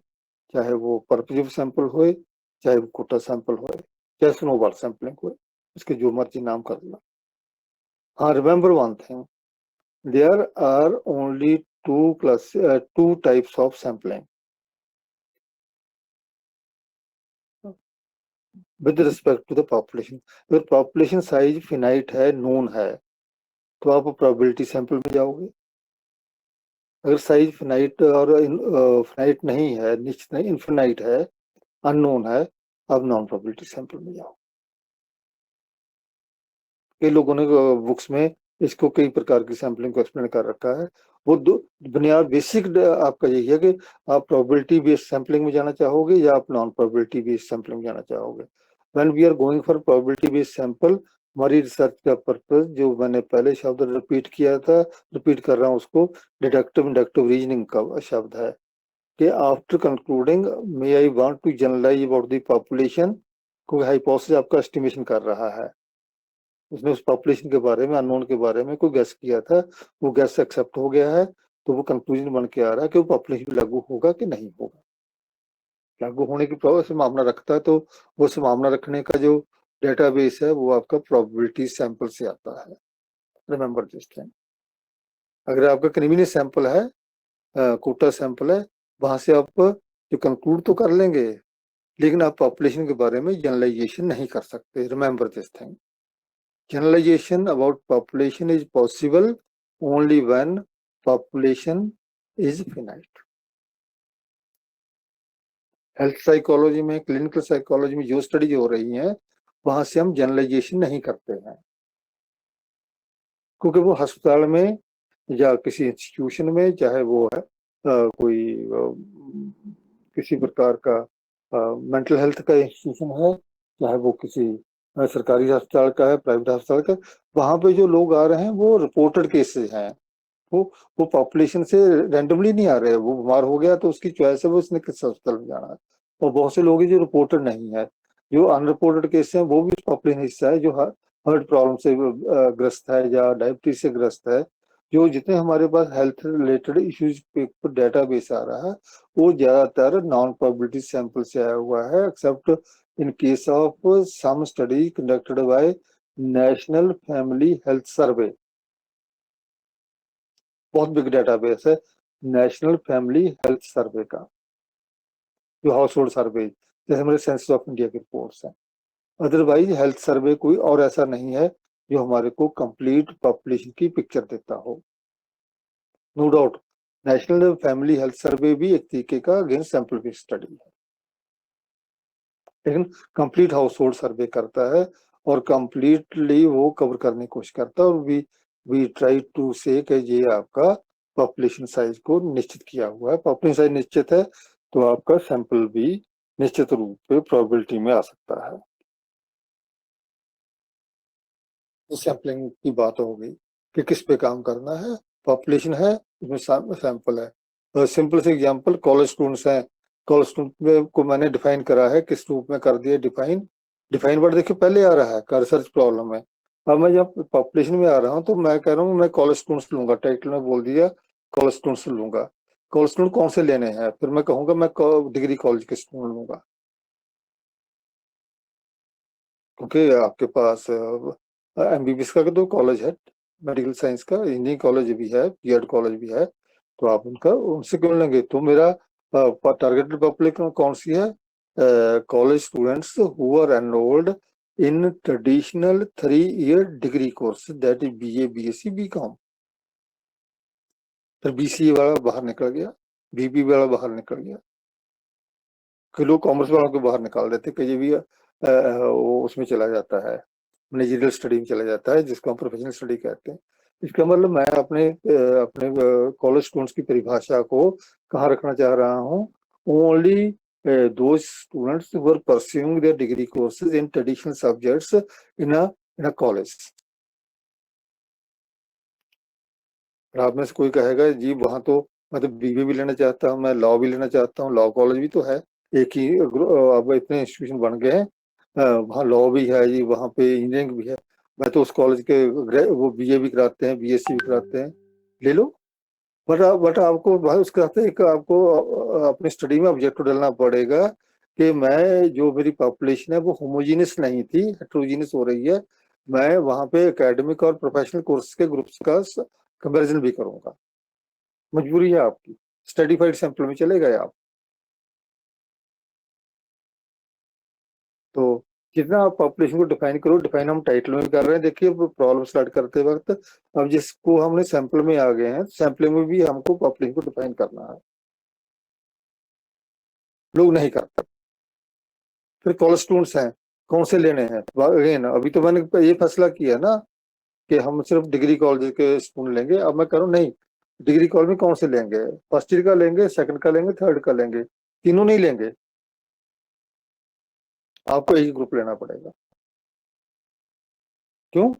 चाहे वो परपेटिव सैंपल होए, चाहे वो कोटा सैंपल होए, चाहे स्नोबॉल सैंपलिंग होए, इसके जो मर्जी नाम कर लो। हाँ, remember one thing, there are only two types of sampling with respect to the population। अगर पॉपुलेशन साइज फिनाइट है, नोन है, तो आप प्रोबेबिलिटी सैंपल में जाओगे। अगर साइज फिनाइट और फिनाइट नहीं है, निश्चित नहीं, इनफिनाइट है, अननोन है, आप नॉन प्रोबेबिलिटी सैंपल में जाओ। कई लोगों ने बुक्स में इसको कई प्रकार की सैंपलिंग को एक्सप्लेन कर रखा है। वो दो बुनियाद बेसिक आपका यही है कि आप प्रोबेबिलिटी बेस्ड सैंपलिंग में जाना चाहोगे या आप नॉन प्रोबेबिलिटी बेस्ड सैंपलिंग में जाना चाहोगे। When we are going for probability based sample, हमारी रिसर्च का पर्पस, जो मैंने पहले शब्द रिपीट किया था, रिपीट कर रहा हूँ उसको, डिडक्टिव इंडक्टिव रीजनिंग का शब्द है कि after concluding may I want to generalise about the population, कोई हाइपोथेसिस आपका एस्टिमेशन कर रहा है, उसने उस पॉपुलेशन के बारे में, अननोन के बारे में कोई गैस किया था, वो गैस एक्सेप्ट हो गया है, तो वो कंक्लूजन बन के आ रहा है कि वो पॉपुलेशन लागू होगा कि नहीं होगा। लागू होने की संभावना रखता है, तो वो संभावना रखने का जो डेटाबेस है वो आपका प्रोबेबिलिटी सैंपल से आता है। Remember this thing. अगर आपका कन्वीनियंस सैंपल है, कोटा सैंपल है, वहां से आप जो कंक्लूड तो कर लेंगे, लेकिन आप पॉपुलेशन के बारे में जनरलाइजेशन नहीं कर सकते। Remember this thing. Generalization about population is possible only when population is finite. Health psychology में, क्लिनिकल साइकोलॉजी में जो स्टडीज हो रही हैं, वहां से हम जनरलाइजेशन नहीं करते हैं, क्योंकि वो अस्पताल में या किसी इंस्टीट्यूशन में, चाहे वो है कोई किसी प्रकार का मेंटल हेल्थ का इंस्टीट्यूशन है, चाहे वो किसी सरकारी अस्पताल का है, प्राइवेट अस्पताल का, वहां पे जो लोग आ रहे हैं वो रिपोर्टेड केसेस हैं। वो वो पॉपुलेशन से रैंडमली नहीं आ रहे हैं। वो बीमार हो गया तो उसकी चॉइस है वो उसने किस अस्पताल में जाना है। और बहुत से लोग हैं जो रिपोर्टेड नहीं है। जो अनरिपोर्टेड केस हैं वो भी पॉपुलेशन हिस्सा है, जो हार्ट प्रॉब्लम से ग्रस्त है या डायबिटीज से ग्रस्त है। जो जितने हमारे पास हेल्थ रिलेटेड इश्यूज पे डाटा बेस आ रहा है, वो ज्यादातर नॉन प्रोबेबिलिटी सैंपल से आया हुआ है, except in case of some study conducted by national family health survey. बहुत बिग डेटाबेस है नेशनल फैमिली हेल्थ सर्वे का, जो हाउस होल्ड सर्वे, जैसे हमारे सेंसस ऑफ इंडिया की रिपोर्ट्स हैं। अदरवाइज हेल्थ सर्वे कोई और ऐसा नहीं है जो हमारे को कंप्लीट पॉपुलेशन की पिक्चर देता हो। No doubt national family health survey भी एक तरीके का अगेन सैंपल बेस्ड स्टडी है, लेकिन कंप्लीट हाउस होल्ड सर्वे करता है और कंप्लीटली वो कवर करने की कोशिश करता है। और वी ट्राई टू से कि ये आपका पॉपुलेशन साइज को निश्चित किया हुआ है। पॉपुलेशन साइज निश्चित है तो आपका सैंपल भी निश्चित रूप से प्रोबेबिलिटी में आ सकता है। तो सैंपलिंग की बात हो गई कि किस पे काम करना है। पॉपुलेशन है, उसमें सैंपल है। सिंपल से एग्जांपल, कॉलेज स्टूडेंट्स हैं। कॉलेज स्टूडेंट को मैंने डिफाइन करा है, किस रूप में कर दिया डिफाइन। डिफाइन वर्ड देखिए पहले आ रहा है का रिसर्च प्रॉब्लम है। अब मैं जब पॉपुलेशन में आ रहा हूँ तो मैं कह रहा हूँ मैं कॉलेज स्टूडेंट्स लूंगा, टाइटल में बोल दिया कॉलेज स्टूडेंट्स लूंगा। कॉलेज स्टूडेंट कौन से लेने हैं, फिर मैं कहूंगा मैं डिग्री कॉलेज के स्टूडेंट लूंगा, क्योंकि आपके पास एमबीबीएस का तो कॉलेज है, मेडिकल साइंस का इंजीनियरिंग कॉलेज भी है, बीएड कॉलेज भी है, तो आप उनका उनसे क्यों लेंगे। तो मेरा टारगेटेड पब्लिक कौन सी है, college students who are enrolled in traditional 3 year degree course, that is BA BSc BCom. फिर बीसीए वाला बाहर निकल गया, बीबी वाला बाहर निकल गया, कि लोग कॉमर्स वालों को बाहर निकाल देते कि ये भी वो उसमें चला जाता है, मैनेजरियल स्टडी में चला जाता है, जिसको हम प्रोफेशनल स्टडी कहते हैं। इसका मतलब मैं अपने कॉलेज स्टूडेंट्स की परिभाषा को कहाँ रखना चाह रहा हूँ, only those students who are pursuing their degree courses in traditional subjects in a college. आप में से कोई कहेगा जी वहां तो मैं तो बीबी भी लेना चाहता हूँ, मैं लॉ भी लेना चाहता हूँ, लॉ कॉलेज भी तो है, एक ही अब इतने इंस्टीट्यूशन बन गए हैं, वहाँ लॉ भी है जी, वहाँ पे इंजीनियरिंग भी है। मैं तो उस कॉलेज के वो बीए भी कराते हैं, बीएससी भी कराते हैं, ले लो। बट आपको भाई उसके साथ एक आपको अपनी स्टडी में ऑब्जेक्टिव डालना पड़ेगा कि मैं जो मेरी पॉपुलेशन है वो होमोजीनियस नहीं थी, हेट्रोजीनियस हो रही है। मैं वहाँ पे एकेडमिक और प्रोफेशनल कोर्स के ग्रुप्स का कंपैरिजन भी करूंगा। मजबूरी है आपकी, स्टडीफाइड सैंपल में चले गए आप। तो जितना आप पॉपुलेशन को डिफाइन करो, डिफाइन हम टाइटल में कर रहे हैं। देखिए प्रॉब्लम स्टार्ट करते वक्त अब जिसको हमने सैंपल में आ गए हैं, सैंपल में भी हमको पॉपुलेशन को डिफाइन करना है, लोग नहीं करते। फिर कॉलेज स्टूडेंट्स हैं, कौन से लेने हैं, अगेन अभी तो मैंने ये फैसला किया ना कि हम सिर्फ डिग्री कॉलेज के स्टूडेंट लेंगे। अब मैं करूँ नहीं, डिग्री कॉलेज में कौन से लेंगे, फर्स्ट ईयर का लेंगे, सेकंड का लेंगे, थर्ड का लेंगे, तीनों नहीं लेंगे, आपको एक ग्रुप लेना पड़ेगा। क्यों?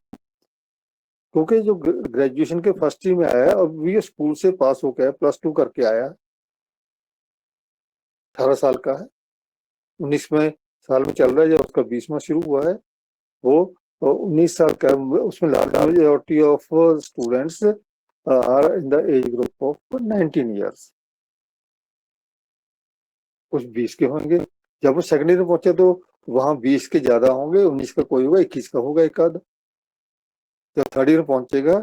क्योंकि जो ग्रेजुएशन के फर्स्ट ईयर में आया अब भी स्कूल से पास होकर आया, +2 करके आया, 18 साल का है, 19वें साल में चल रहा है, जब उसका 20वां शुरू हुआ है, वो 19 साल का। उसमें large majority of students are in the age group of 19 years. कुछ 20 के होंगे, जब वो सेकेंड ईयर में पहुंचे तो वहां 20 के ज्यादा होंगे, 19 का कोई होगा, 21 का होगा एक आध। जब थर्ड ईयर पहुंचेगा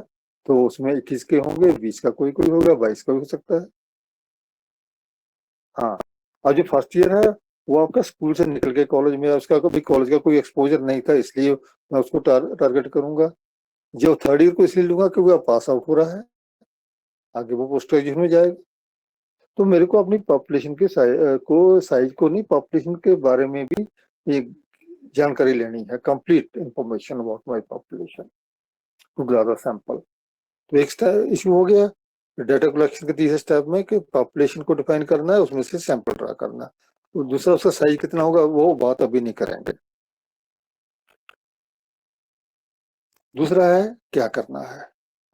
तो उसमें 21 के होंगे, 20 का कोई कोई होगा, 22 का भी हो सकता है। हाँ, और जो फर्स्ट ईयर है वो आपका स्कूल से निकल के कॉलेज में, उसका कभी कॉलेज का कोई एक्सपोजर नहीं था, इसलिए मैं उसको टारगेट करूंगा। जो थर्ड ईयर को इसलिए लूंगा क्योंकि अब पास आउट हो रहा है, आगे वो पोस्ट ग्रेजुएशन में जाएगा। तो मेरे को अपनी पॉपुलेशन के साइज को नहीं, पॉपुलेशन के बारे में भी एक जानकारी लेनी है, complete information about my population to gather sample. तो एक इशू हो गया डेटा कलेक्शन के तीसरे स्टेप में कि पॉपुलेशन को डिफाइन करना है, उसमें से सैंपल ड्रा करना है। तो दूसरा उसका साइज कितना होगा वो बात अभी नहीं करेंगे। दूसरा है क्या करना है,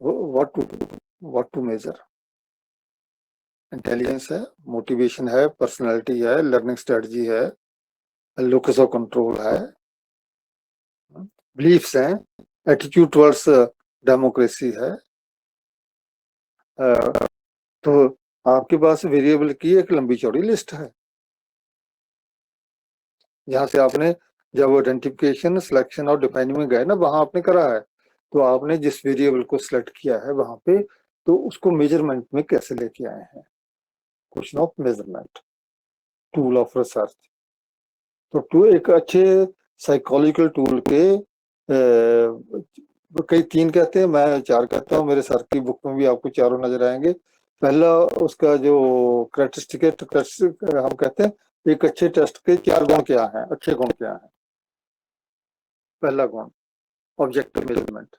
व्हाट टू मेजर। इंटेलिजेंस है, मोटिवेशन है, पर्सनालिटी है, लर्निंग स्ट्रेटजी है, लोकस ऑफ कंट्रोल है, बिलीफ्स हैं, एटीट्यूड टुवर्ड्स डेमोक्रेसी है। तो आपके पास वेरिएबल की एक लंबी चौड़ी लिस्ट है, जहां से आपने जब आइडेंटिफिकेशन, सिलेक्शन और डिफाइनिंग में गए ना, वहां आपने करा है। तो आपने जिस वेरिएबल को सिलेक्ट किया है वहां पे, तो उसको मेजरमेंट में कैसे लेके आए हैं, question of measurement, tool of research. तो टू एक अच्छे साइकोलॉजिकल टूल के कई 3 कहते हैं, मैं 4 कहता हूँ, मेरे सर की बुक में भी आपको चारों नजर आएंगे। पहला उसका जो करेक्टरिस्टिक है, हम कहते हैं एक अच्छे टेस्ट के 4 गुण क्या हैं, अच्छे गुण क्या हैं। पहला गुण ऑब्जेक्टिव मेजरमेंट।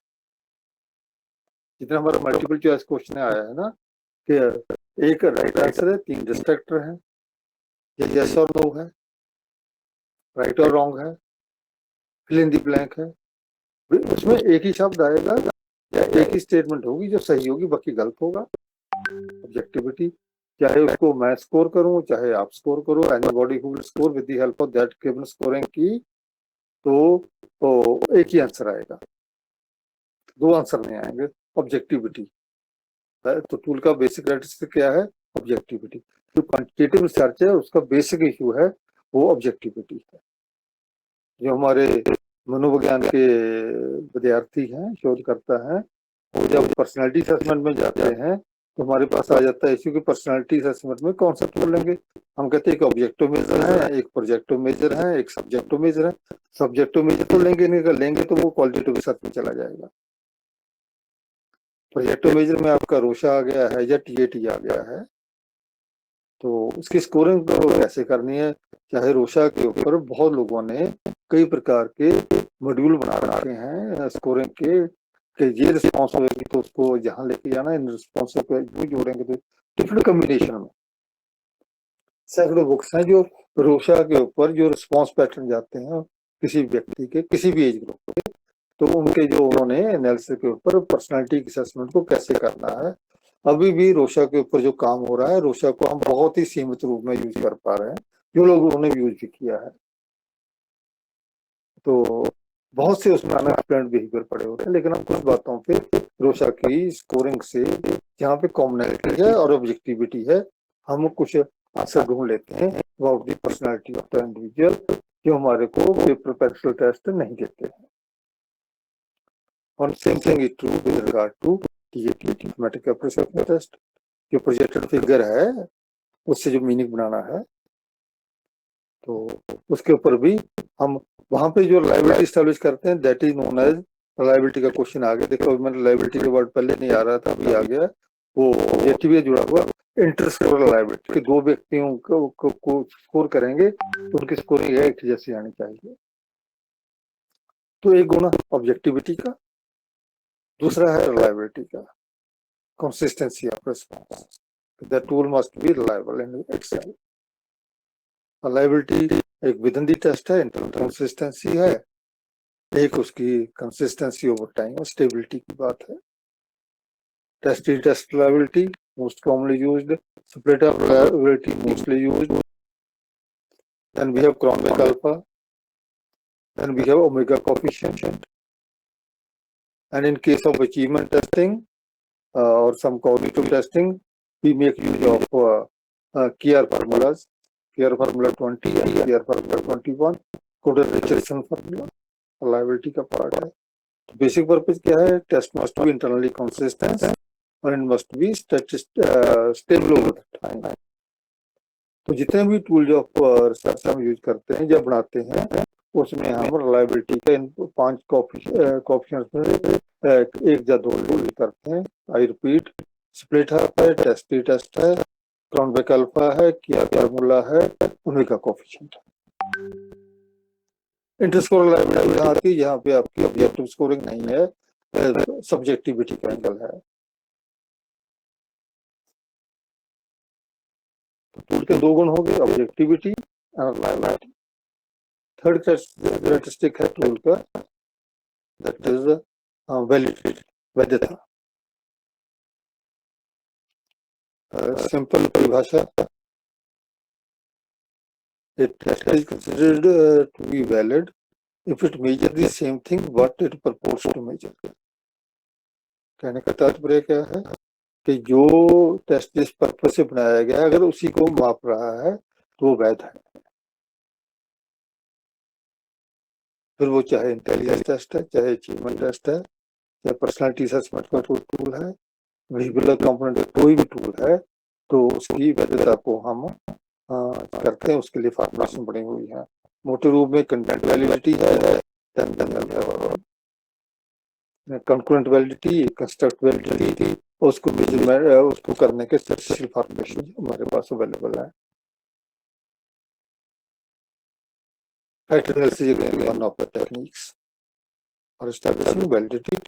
जितना हमारा मल्टीपल चॉइस क्वेश्चन आया है ना, कि एक राइट आंसर है, 3 डिस्ट्रैक्टर है, ये यस और नो है, राइट और रॉन्ग है, फिल इन द ब्लैंक है। उसमें एक ही शब्द आएगा या एक ही स्टेटमेंट होगी जो सही होगी, बाकी गलत होगा। ऑब्जेक्टिविटी, चाहे उसको मैं स्कोर करूं चाहे आप स्कोर करो, anybody who will score with the help of that given scoring की, तो एक ही आंसर आएगा, 2 आंसर नहीं आएंगे। ऑब्जेक्टिविटी तो टूल का बेसिक कैरेक्टरिस्टिक क्या है, ऑब्जेक्टिविटी। जो क्वांटिटेटिव रिसर्च है उसका बेसिक इशू है वो ऑब्जेक्टिविटी है। जो हमारे मनोविज्ञान के विद्यार्थी हैं, शोधकर्ता हैं, वो जब पर्सनालिटी असेसमेंट में जाते हैं तो हमारे पास आ जाता है इश्यू की पर्सनालिटी असेसमेंट में कौन सा टूल लेंगे। हम कहते हैं एक ऑब्जेक्टिव मेजर है, एक प्रोजेक्टिव मेजर है, एक सब्जेक्टिव मेजर है। सब्जेक्टिव मेजर तो लेंगे नहीं, अगर लेंगे तो वो क्वालिटेटिव रिसर्च में चला जाएगा। प्रोजेक्टिव मेजर में आपका रोशा आ गया है या टीएटी आ गया है, तो उसकी स्कोरिंग कैसे करनी है। चाहे रोशा के ऊपर बहुत लोगों ने कई प्रकार के मॉड्यूल बना रखे हैं स्कोरिंग के, कि ये रिस्पॉन्स होगी तो उसको जहां लेके जाना, इन रिस्पॉन्स को जोड़ेंगे तो डिफरेंट कम्बिनेशन में सैकड़ों बुक्स हैं जो रोशा के ऊपर जो रिस्पॉन्स पैटर्न जाते हैं किसी व्यक्ति के, किसी भी एज ग्रुप के, तो उनके जो उन्होंने एनालिसिस के ऊपर पर्सनालिटी असेसमेंट को कैसे करना है। अभी भी रोशा के ऊपर जो काम हो रहा है, रोशा को हम बहुत ही सीमित रूप में यूज कर पा रहे हैं, जो लोग उन्होंने यूज भी किया है। तो बहुत से उसमें अनएक्सप्लेन्ड बिहेवियर पड़े होते हैं, लेकिन हम कुछ बातों पे रोशा की स्कोरिंग से जहाँ पे कॉमनैलिटी है और ऑब्जेक्टिविटी है, हम कुछ आंसर ढूंढ लेते हैं about the personality of the individual, जो हमारे को पेपर पेंसिल टेस्ट नहीं देते हैं। और same thing is true with regard to TAT, thematic apperception test. जो प्रोजेक्टेड फिगर है उससे जो मीनिंग बनाना है, तो उसके ऊपर भी हम वहां पे जो रिलायबिलिटी एस्टेब्लिश करते हैं, that is known as reliability का क्वेश्चन आ गया। देखो मैंने रिलायबिलिटी के वर्ड पहले नहीं आ रहा था, अभी आ गया। वो ऑब्जेक्टिव जुड़ा हुआ इंटरस्कोर रिलायबिलिटी, 2 व्यक्तियों को स्कोर करेंगे तो उनकी स्कोरिंग एक जैसी आनी चाहिए। तो एक गुण ऑब्जेक्टिविटी का, दूसरा है रिलायबिलिटी का, consistency of response. The tool must be reliable in itself. Reliability एक विदिन द टेस्ट है, इंटरनल कंसिस्टेंसी है, एक उसकी कंसिस्टेंसी ओवर टाइम और स्टेबिलिटी की बात है। Test reliability most commonly used, split of reliability mostly used, then we have Cronwick alpha, then we have omega coefficient, and in case of achievement testing or some cognitive testing, we make use of KR formulas, KR formula 20 and KR formula 21, Coder Richardson formula, reliability का part है। Basic purpose क्या है, test must be internally consistent और it must be stable over time. तो जितने भी tool जो research हम यूज करते हैं जब बनाते हैं, उसमें हम रिलायबिलिटी का इन 5 कोएफिशिएंट्स में 1 या 2 यूज करते हैं। आई रिपीट, स्प्लिट है, टेस्ट है, क्राउनबेक अल्फा है, क्या फार्मूला है, ओमेगा कोएफिशिएंट। इंटरस्कोर लायबिलिटी यहाँ आती है, यहाँ पे आपकी ऑब्जेक्टिव स्कोरिंग नहीं है, सब्जेक्टिविटी का एंगल है। टूल के दो गुण हो गए, ऑब्जेक्टिविटी और लायबिलिटी। थर्ड कैरेक्टरिस्टिक है टूल का, दैट इज वैलिडिटी, वैधता। सिंपल परिभाषा, a test is considered to be valid if it measures the same thing what it purports to measure। कहने का तात्पर्य क्या है कि जो टेस्ट जिस पर्पज से बनाया गया है अगर उसी को माप रहा है तो वो वैध है। फिर वो चाहे इंटेलिजेंस टेस्ट है, चाहे अचीवमेंट टेस्ट है, चाहे पर्सनालिटी असेसमेंट का टूल है, बिहेवियरल कंपोनेंट कोई भी टूल है, तो उसकी वैधता को हम करते हैं, उसके लिए फॉर्मुलेशन बनी हुई है। मोटे रूप में कंटेंट वैलिडिटी है, कंकरेंट वैलिडिटी, कंस्ट्रक्ट वैलिडिटी, उसको मेजरमेंट, उसको करने के स्टैटिस्टिकल फॉर्मुलेशन हमारे पास अवेलेबल है। Factor analysis is one of the techniques for establishing validity of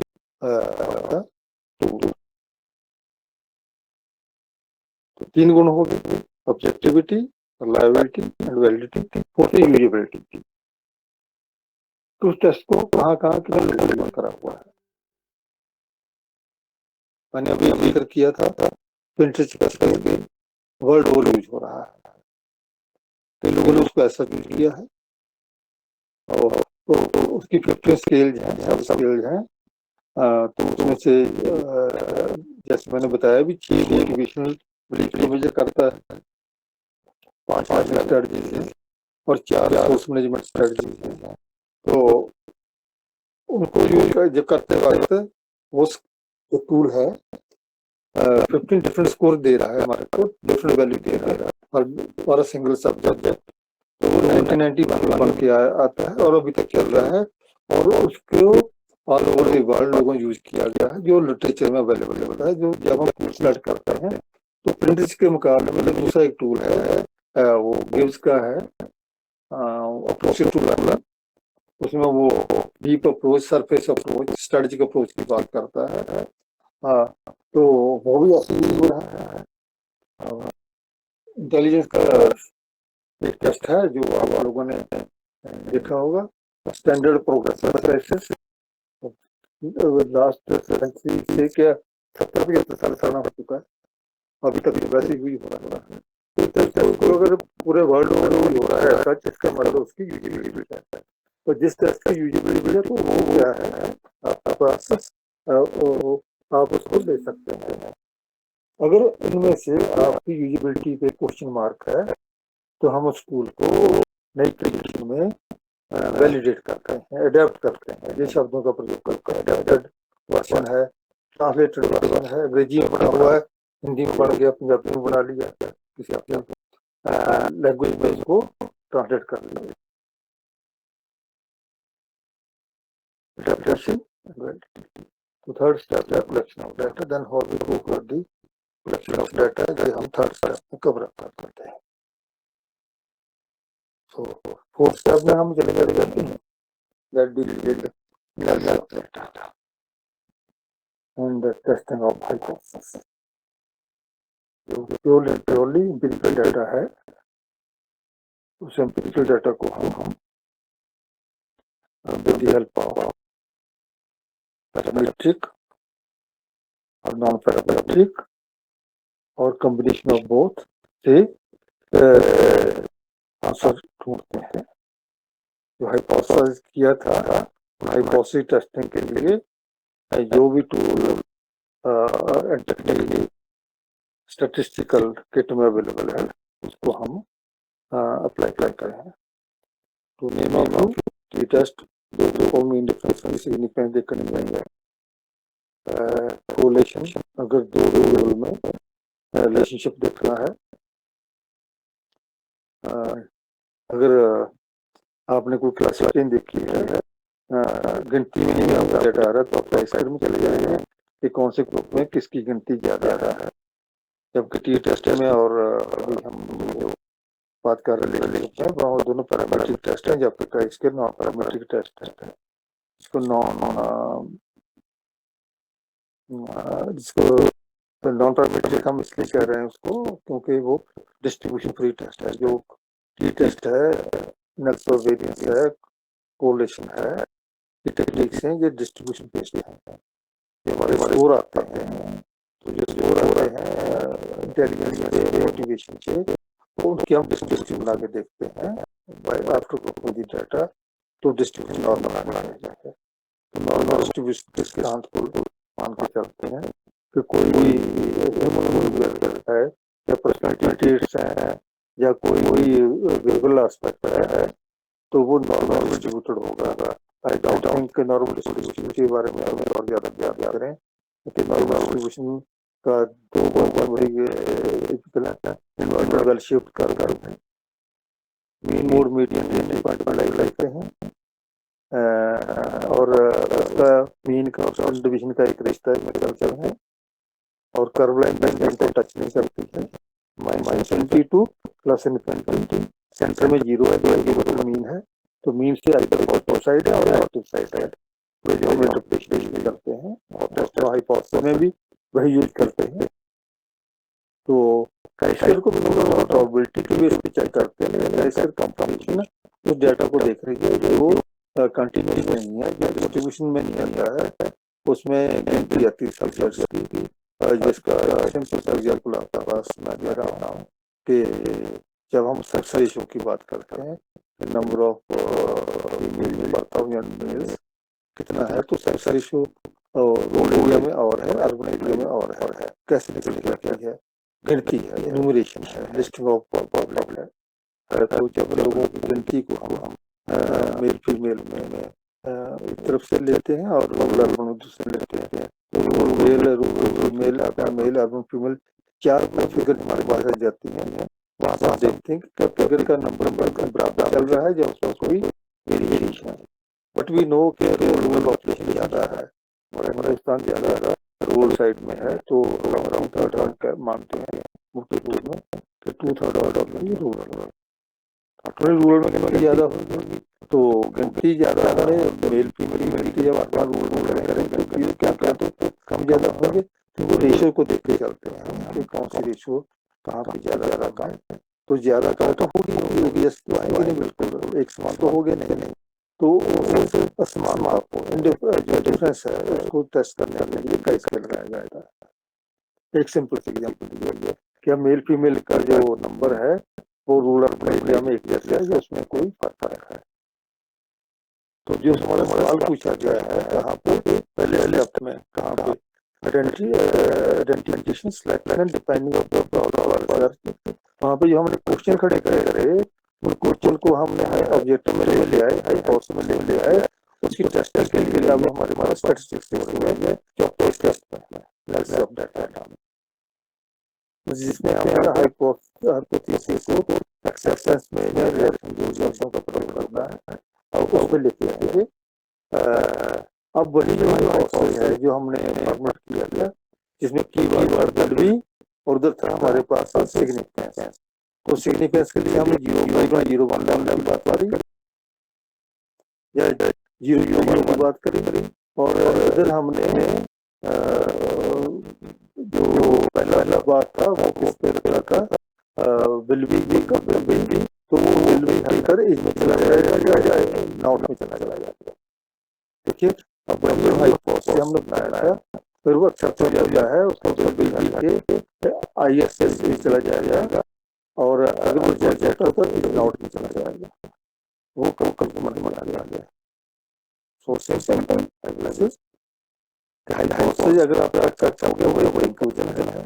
the tool। तो तीन गुण हो गए, objectivity, reliability and validity. Fourth usability. तो उस टेस्ट को कहाँ कहाँ कितना लोगों ने करा हुआ है। मैंने अभी जिक्र किया था पिंटरेस्ट का वर्ल्ड ओवर यूज हो रहा है, कई लोगों ने उसको ऐसा यूज किया है, और तो उसकी 15 स्केल्स हैं, सब स्केल्स हैं। तो उसमें से जैसे मैंने बताया भी 6 मोटिवेशनल को मेजर करता है, 5 स्ट्रेटजीज हैं और 4 सोर्स मैनेजमेंट स्ट्रेटजीज हैं। तो उनको यूज जब करते वक्त वो टूल है 15 डिफरेंट स्कोर दे रहा है हमारे को, डिफरेंट वैल्यू दे रहा है और सिंगल सब्जेक्ट। तो 1991 बन के आता है और अभी तक चल रहा है, और उसको ऑल ओवर द वर्ल्ड लोगों यूज किया गया है, जो लिटरेचर में अवेलेबल है। जो जब हम टूल सेलेक्ट करते हैं तो प्रिंटिस के मुकाबले में दूसरा एक टूल है, वो गिव्स का है, अप्रोच टूल है। उसमें वो deep approach, surface approach, strategic approach की बात करता है। तो वो भी ऐसे ही हो रहा है। इंटेलिजेंस का एक टेस्ट है जो आप लोगों ने देखा होगा, standard progress analysis. Last century से क्या 70-75 साल पुराना हो चुका है, अभी तक वैसे ही हो रहा है। तो अगर पूरे वर्ल्ड ओवर हो रहा है ऐसा, इसका मतलब उसकी यूजेबिलिटी है। तो जिस टेस्ट की यूजेबिलिटी है तो वो क्या है आपका पास, आप उसको ले सकते हैं। अगर इनमें से आपकी यूजेबिलिटी पे क्वेश्चन मार्क है तो हम उस टूल को नई कंडीशन में वैलिडेट करते हैं, अडेप्ट करते हैं। जिन शब्दों का प्रयोग करते हैं, अडेप्टेड वर्जन है, ट्रांसलेटेड वर्जन है, अंग्रेजी में बना हुआ है, हिंदी में बन गया, पंजाबी में बना लिया, किसी अपने लैंग्वेज में इसको ट्रांसलेट कर लिया। Adaptation and validity. तो थर्ड स्टेप है collection of data, then how we go for the collection of data, ये हम थर्ड स्टेप में कवर अप करते हैं। सो फोर्थ स्टेप में हम चले जाते हैं that deleted data and testing of hypothesis. जो प्योरली एम्पिरिकल डाटा है, उस एम्पिरिकल डाटा को हम with the help of parametric और नॉन पैरामीट्रिक और कॉम्बिनेशन ऑफ बोथ से आंसर ढूंढते हैं। जो हाइपोथेसिस किया था, हाइपोथेसिस टेस्टिंग के लिए जो भी टूल स्टैटिस्टिकल किट में अवेलेबल है उसको हम अप्लाई करते हैं। तो नेम ऑफ टी टेस्ट जो मीन डिफरेंस सिग्निफिकेंस देखने में कोरिलेशन, अगर दो वेरिएबल में रिलेशनशिप देखना है, अगर आपने कोई क्लासिफिकेशन देखी है गिनती में डाटा आ रहा है तो आप प्राइस में चले जाएंगे कि कौन से ग्रुप में किसकी गिनती ज्यादा है। जबकि टी टेस्ट में और अभी हम जो बात कर रहे हैं वो दोनों पैरामीट्रिक टेस्ट हैं, जबकि का इसके नॉन पैरामीट्रिक टेस्ट है। इसको जिसको नॉन पैरामीट्रिक हम इसलिए कह रहे हैं उसको क्योंकि वो डिस्ट्रीब्यूशन फ्री टेस्ट है। जो टी टेस्ट है, नल वेरिएंस है, कोरिलेशन है, ये टेक्निक्स हैं, ये डिस्ट्रीब्यूशन बेस्ड है। ये हमारे स्कोर आते हैं, तो जो स्कोर आते हैं इंटेलिजेंस पे, मोटिवेशन पे, तो उनकी हम डिस्ट्रीब्यूशन बना के देखते हैं बाय आफ्टर द डाटा, तो डिस्ट्रीब्यूशन नॉर्मल आने लग जाता है। तो नॉर्मल डिस्ट्रीब्यूशन के सिद्धांत को मान के चलते हैं कि कोई है या पर्सनैलिटी ट्रेट्स है या कोई वेरिएबल एस्पेक्ट है, तो वो नॉर्मल डिस्ट्रीब्यूटेड होगा। I don't think normal distribution के बारे में हमें और ज़्यादा ज्ञान करें, क्योंकि नॉर्मल डिस्ट्रीब्यूशन का दो टिपिकल है, वेल शिफ्ट कर मीन मोड मीडियन पॉइंट लेते हैं, और उसका मीन का डिवीजन का एक रिश्ता कल्चर है, और कर्व लाइन को टच नहीं करती है। -22 प्लस इनफिनिटी, सेंटर में 0 है, तो मीन है, तो मीन से आइदर पॉजिटिव साइड है और नेगेटिव साइड है, तो जो हम इंटरप्रिटेशन करते हैं और टेस्ट हाइपोथेसिस में भी वही यूज करते हैं। तो काइसर को प्रोबेबिलिटी के बेस पे चेक करते हैं, लेकिन काइसर कंपटीशन उस डेटा को देख रही है जो कंटिन्यूस नहीं है, जो डिस्ट्रीब्यूशन में नहीं आता है, उसमें गिनती आती है सब्जेक्ट्स की, जिसका सिंपल एग्जांपल आपके पास मैं दे रहा हूँ कि जब हम सेक्स रेशियो की बात करते हैं, नंबर ऑफ फीमेल मेल्स कितना है, तो सेक्स रेशियो रूरल एरिया में और है, अर्बन एरिया में और है। कैसे निकलती है? गिनती है, न्यूमरेशन है, लिस्टिंग ऑफ पब्लिक है। तो जब लोगों की गिनती को हम मेल फीमेल में एक तरफ से लेते हैं और रूरल दूसरे लेते हैं, तो rural male urban female 4 figure हमारे पास आ जाती हैं। वहाँ पर देखते हैं कि फिगर का नंबर बराबर चल रहा है, जब उसमें कोई वेरिएशन है। बट वी नो कि रूरल पॉपुलेशन ज़्यादा है, हमारा हिंदुस्तान ज़्यादा रूरल साइड में है, तो अराउंड थर्ड मानते हैं मुख्य रूप में कि 2/3 ऑफ रूरल। अपने रूरल में गिनती ज़्यादा होगी, तो गिनती ज़्यादा है, मेल फीमेल गिनती जब अपना रूरल में करेंगे तो क्या क्या तो कम ज़्यादा होंगे, तो वो रेशियो को देख के चलते हैं कि कौन सी रेशियो कहाँ पे ज़्यादा कम है। तो ज़्यादा कम तो होगी, तो आएंगे नहीं, बिल्कुल एक समान तो होगे नहीं, तो असमान आपको जो डिफरेंस है उसको टेस्ट करने के लिए का स्केल लगाया जाएगा। एक सिंपल सी एग्जांपल दी गई है कि अब मेल फीमेल का जो नंबर है वो रूरल एरिया में एक जैसे है, उसमें कोई फर्क है। तो जो हमारा सवाल पूछा गया है कहाँ पे, पहले स्टेप में कहाँ पे identification selection depending on the problem, वहाँ पे जो हमने क्वेश्चन खड़े करे उन क्वेश्चन को हमने ऑब्जेक्टिव में ले लिया है, हाइपोथेसिस में ले लिया है, उसकी टेस्टिंग के लिए अब हमारे पास स्टैटिस्टिक्स हो रही है जो टेस्ट में लेट्स ऑफ डाटा, जिसमें हमारा हाइपोथेसिस को एक्सेप्टेंस में या रिएक्शन का प्रयोग करना है और उस पर लिख लेंगे। अब वही जो हाइपोथेसिस है जो हमने फॉर्मेट किया था, जिसमें कीवर्ड विल बी और उधर था हमारे पास सिग्निफिकेंस, तो सिग्निफिकेंस के लिए हमने 0.01 लेवल की बात करी या 0.0 की बात करी, और इधर हमने जो पहला बात था वो किस तरह का विल बी का विल बी, तो वो विल बी हटकर इसमें चला जाएगा, नॉट में चला जाएगा। देखिए अब जो हाइपोथेसिस हमने बनाया था फिर वो एक्सेप्ट हो जाता है, उसको विल बी के आईएसएस में चला जाएगा, और अगर वो रिजेक्ट जाता तो इस नॉट में चला जाएगा, वो कम बना गया। सोर्सिंग सिंपल एनालिसिस हाइपोथेसिस अगर आप एक्सेप्ट हो गया वो कंक्लूजन है,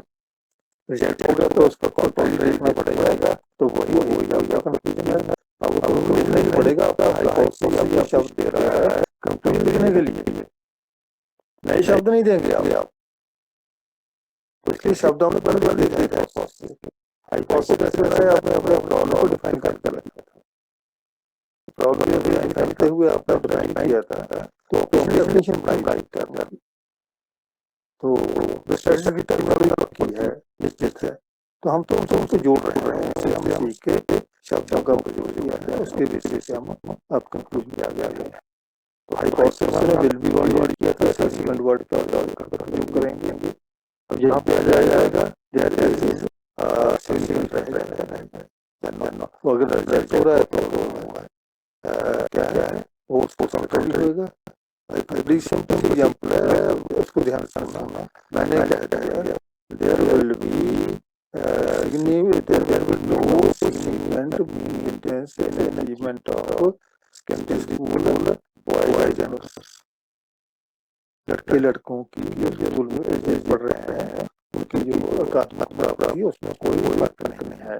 रिजेक्ट हो गया तो उसका कंट्रोल देखना पड़ेगा, तो वही आपका कंक्लूजन है। अब कंक्लूजन नहीं पड़ेगा, आपका हाइपोथेसिस आपको शब्द दे रहा है कंक्लूजन लिखने के लिए, नए शब्द नहीं देंगे आप, तो इसलिए शब्द हमने पहले लिख दिए थे। हाइपोथेसिस से आपने अपने प्रॉब्लम को डिफाइन करके रखा था, प्रॉब्लम को डिफाइन करते हुए आपने डिफाइन किया था, तो अपनी डेफिनेशन बनाई करना, तो स्ट्रेटजी टेक्नोलॉजी की है, निश्चित है, तो हम तो उसको जोड़ रहे हैं, उससे हम सीख के शब्दों का प्रयोग किया है, उसके बेसिस से हम अब कंक्लूड किया गया है। तो हाइपोथेसिस ने विल बी वर्ड किया था, सब्सिक्वेंट वर्ड का प्रयोग करेंगे। अब यहाँ पे आ जाएगा देयर इज सिग्निफिकेंट रहेगा, तो अगर रिजेक्ट हो रहा है तो क्या है वो कंट्रोल होगा। बड़ी सिंपल एग्जांपल है, उसको ध्यान से सुनना। मैंने क्या दिया, there will be there will no significant difference in achievement of secondary school boys and girls। लड़के लड़कों की स्कूल में पढ़ रहे हैं, उनकी जो अकादमिक प्राप्ति है उसमें कोई फर्क नहीं है।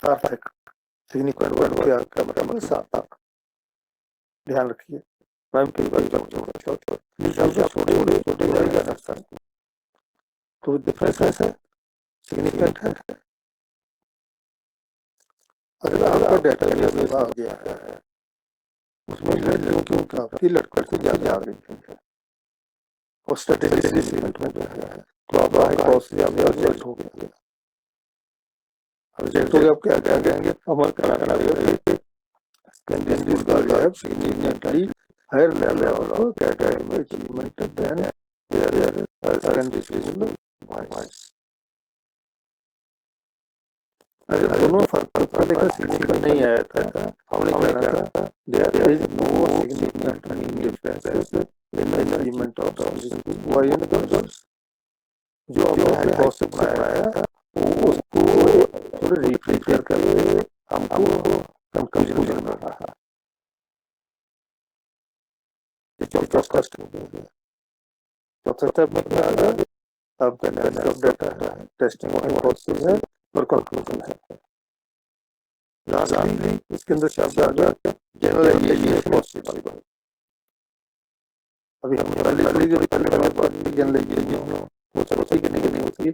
सार्थक सिग्निफिकेंट वर्ड क्या मतलब है, सार्थक। ध्यान रखिए, मैम कई बार छोटे जाएगा, तो डिफरेंस है, सिग्निफिकेंट है। अगर आपका डाटा बेस आ गया है, उसमें लड़कियों काफी लड़कों से ज्यादा आ रही है और स्टैटिस्टिक्स में है, तो आप रिजेक्ट हो गया। रिजेक्ट हो गया, आप क्या कहेंगे, अमल करना significantly higher level of academic achievement than their secondary school boys। अगर दोनों फर्क देखा सिग्निफिकेंट नहीं आया था, हमने कहना था there is no significant differences in the achievement of boy and girls. जो हमने हाइपोथेसिस बनाया था वो उसको थोड़ा रिफ्रेश करके हमको कंक्लूजन में रहा। चौथा स्टेप में क्या आएगा, आपका एनालिसिस ऑफ डाटा है, टेस्टिंग ऑफ हाइपोथेसिस है और कंक्लूजन है। लास्टली इसके अंदर शब्द आ गया जनरलाइजेशन पॉसिबल। अभी हम पहले बात की जनरलाइजेशन हो सकती है कि नहीं होती।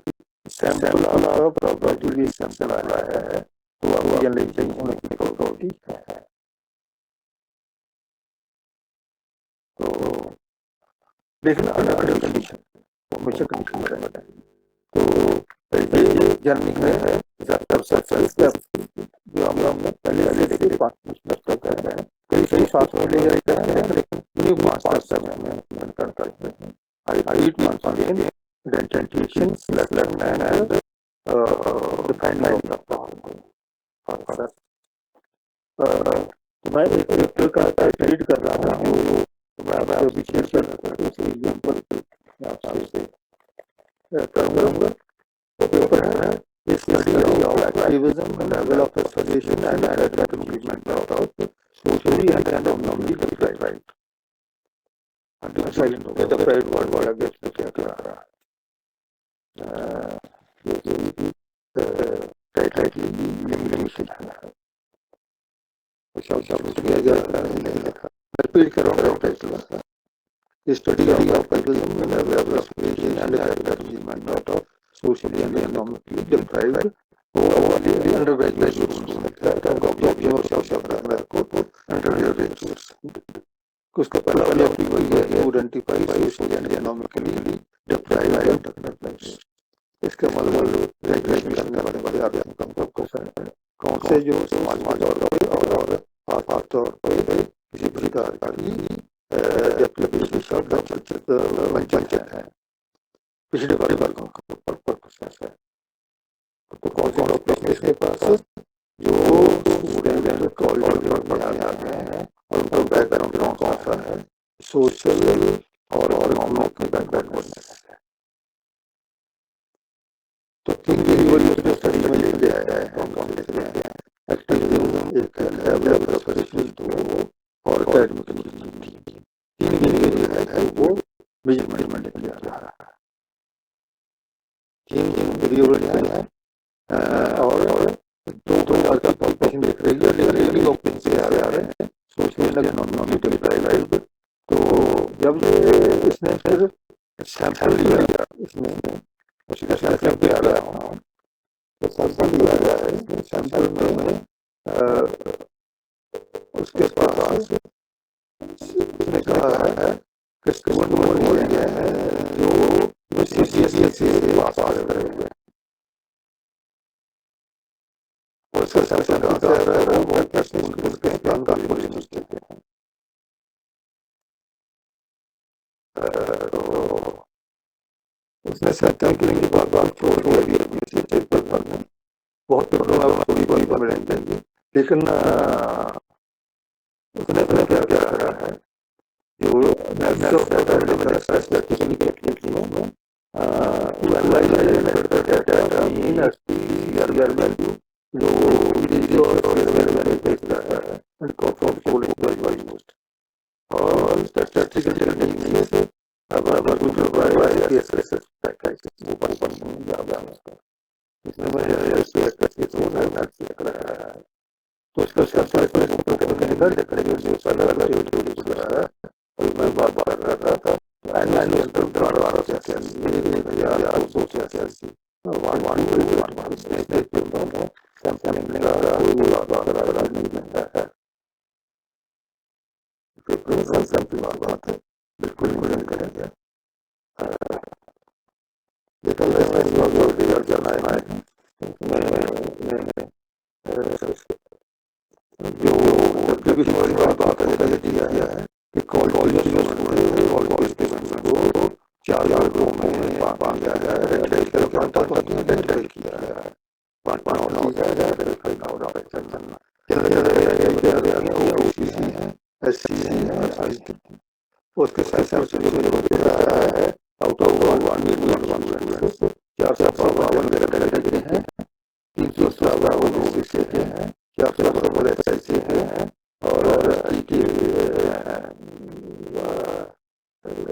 सैंपल आपका प्रोबेबिलिटी सैंपल आ रहा है तो आपकी जनरलाइजेशन होने की प्रोबेबिलिटी है। तो देखना अंडर कंडीशन, हमेशा कंडीशन में रहना है। तो ये जर्नी में है जो हम पहले से 5 स्टेप कर रहे हैं, कई 7 ले जाते हैं, लेकिन 5 स्टेप में करते हैं। I repeat once again, identification, selection and defining of the problem। मैं एक पेपर का रीड कर रहा हूँ, मैं आपसे अभी शेयर कर रहा हूँ, उस एग्जाम्पल आपसे करूँगा। पेपर है study of activism, level of association and academic achievement of socially and economically deprived। Silent हो गया, deprived वर्ड आगे इसमें क्या कर रहा है, लिमिटेशन है, शब्द किया जाता नहीं लिखा। रिपीट करो title, study of activism, level of association and academic achievement of socially and economically deprived undergraduate students। उसका पहला ऑब्जेक्टिव वही है, to identify socially and economically deprived. इसका मतलब ग्रेजुएशन करने वाले कौन से जो समाज के तौर पर और खास तौर पर किसी प्रकार की वंचित है, पिछड़े वर्गों का प्रोसेस है। तो कौन से टॉपिक इसके पास जो स्टूडेंट कॉलेज में आ रहे हैं और उनका बैकग्राउंड कौन सा है, सोशल और इकोनॉमिक बैकग्राउंड है। तो 3 वेरिएबल जो स्टडी में लेके आया है, कौन लेके आया है, एक्टिविज्म एक है, लेवल ऑफ एजुकेशन 2 और एकेडमिक एबिलिटी। 3 वेरिएबल है वो मेजरमेंट लेके आ रहा है। 3 वेरिएबल है और 2 प्रकार की पॉपुलेशन दिख रही है, लेकिन ओपन से आ रहे हैं सोशल एंड इकोनॉमिक डिप्राइव्ड। तो जब इसने फिर सैंपल लिया, इसमें उसका सैंपल पे आ रहा हूँ, तो सैंपल लिया गया है, इसमें सैंपल में उसके पास उसने कहा है कि स्टूडेंट जो पास करे हुए वैसे शासन कहाँ से आ रहा है, वो प्रश्न उसके कान का भी सोचते हैं। तो उसने सत्या के लिए बात छोड़ दिया कि अभी इसी चीज पर पढ़ना बहुत लोग थोड़ी बड़ी मिलेंगे, लेकिन उसने अपने क्या क्या करा है जो और स्टैटिस्टिकल टेक्निक से अब कुछ इसमें तो इसका जो साल और मैं बात कर रहा था बात है बिल्कुल नहीं करेंगे, लेकिन जाना है जो बात दिया है कि कॉलेज को 4 ग्रुप में बांट दिया गया है, किया गया है, उसके साथ साथ है आउट ऑफ 452 कैटेगरी है, 357 ओबीसी है, 452 एससी है और एसटी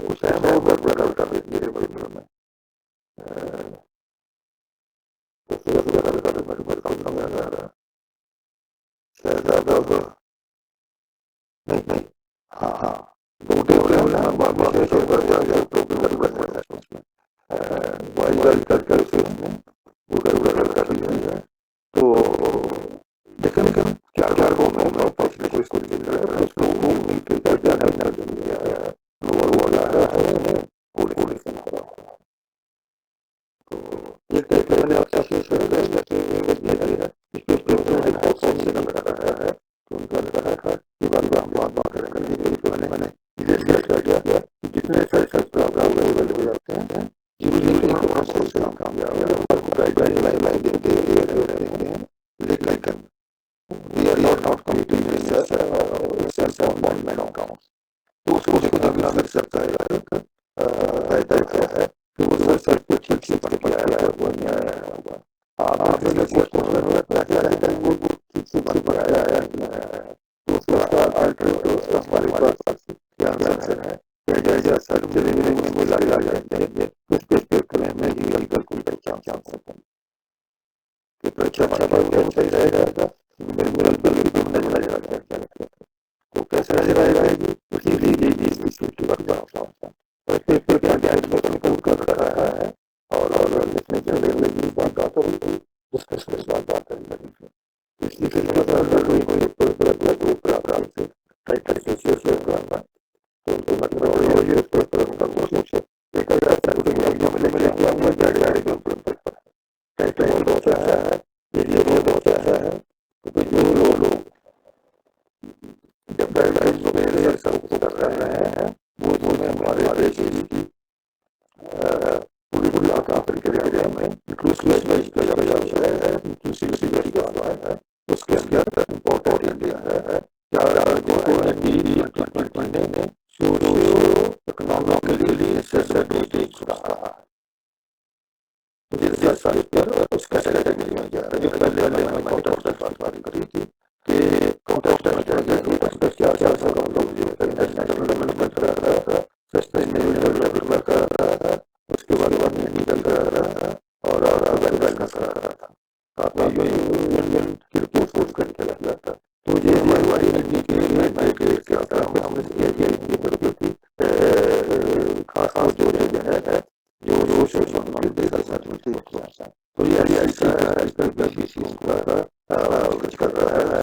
कुछ है में नहीं हाँ हाँ तो लेकिन क्या क्या इसको जितने लेकिन we are not completing research research on one account, तो उसको देखना लग सकता है फायदा क्या है कि वो रिसर्च को ठीक से पढ़ पाया है, वो नहीं आया होगा आप रिसर्च को वो ठीक से पढ़ पाया है, तो उसका अल्टरनेटिव उसका हमारे पास क्या आंसर है, क्या सर्जरी में वो लग जाते हैं कुछ पेपर में ये बिल्कुल पहचान सकते हैं कि परीक्षा हमारा सही रहेगा, तो कैसे नजर आएगा उसी की पेपर क्या क्या कर रहा है और लिखने के लिए बात डिस्कस बात इसलिए कर रहे हैं वो हमारे देश की पूरी आकाश में उसके अंदर इम्पोर्टेंट इंडिया है क्या इकोनॉमिकली उसका कैटेगरी में जा रहा है, जो पहले बात करी थी कि डेवलपमेंट कर रहा था, डेवलपमेंट कर रहा था, उसके बाद निकल कर रहा था और वेलनेस कर रहा था, साथ में की रिपोर्ट करके रखा था, तो ये हमारी हमने खास खास जो है जो तो ये कुछ कर रहा है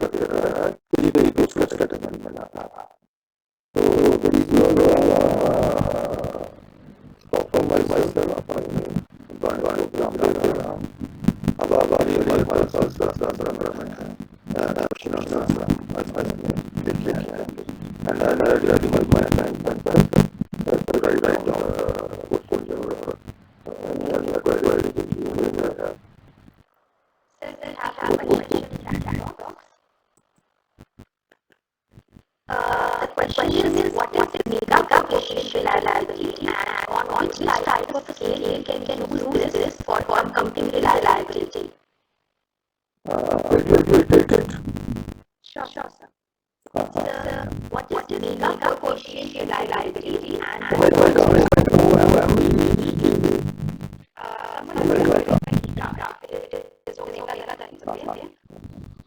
दे रहा है तो ये में जाता था, तो देखिए जाएंगे and I ready my mind to write down what you and that query you have. Sir, I have a question in chat box. The question is, what is mega coefficient reliability and on which type of scale can use this for computing reliability? We take it. Sure, sir. Sir, what is mega coefficient reliability and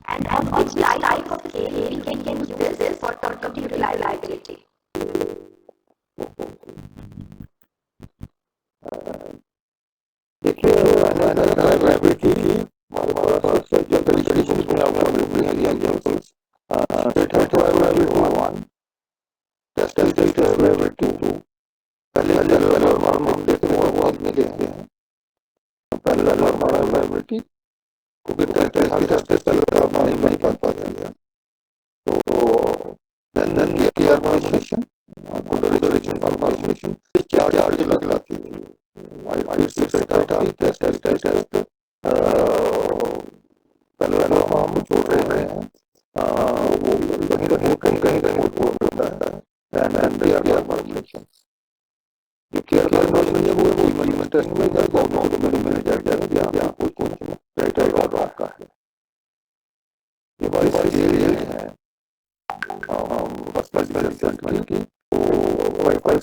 and on which type of scale we can use this for computing reliability? देखिए reliability हमारे पास जो condition में आपको मिल रही है examples state reliability 1 test reliability 2 पहले और हम देखते हैं बहुत में देखते हैं पहले हमारा reliability क्योंकि टेस्ट नहीं कर पाते हैं तो then KR formulation consideration formulation क्या लगती है I test पहले हम छोड़ रहे हैं वो कहीं होता है and KR formulation जो KR formulation है वो इम्यूनिटी टेस्ट में मैंने जाकर कोई राइट और रॉन्ग का है ये वाइस है बस की वाईफाई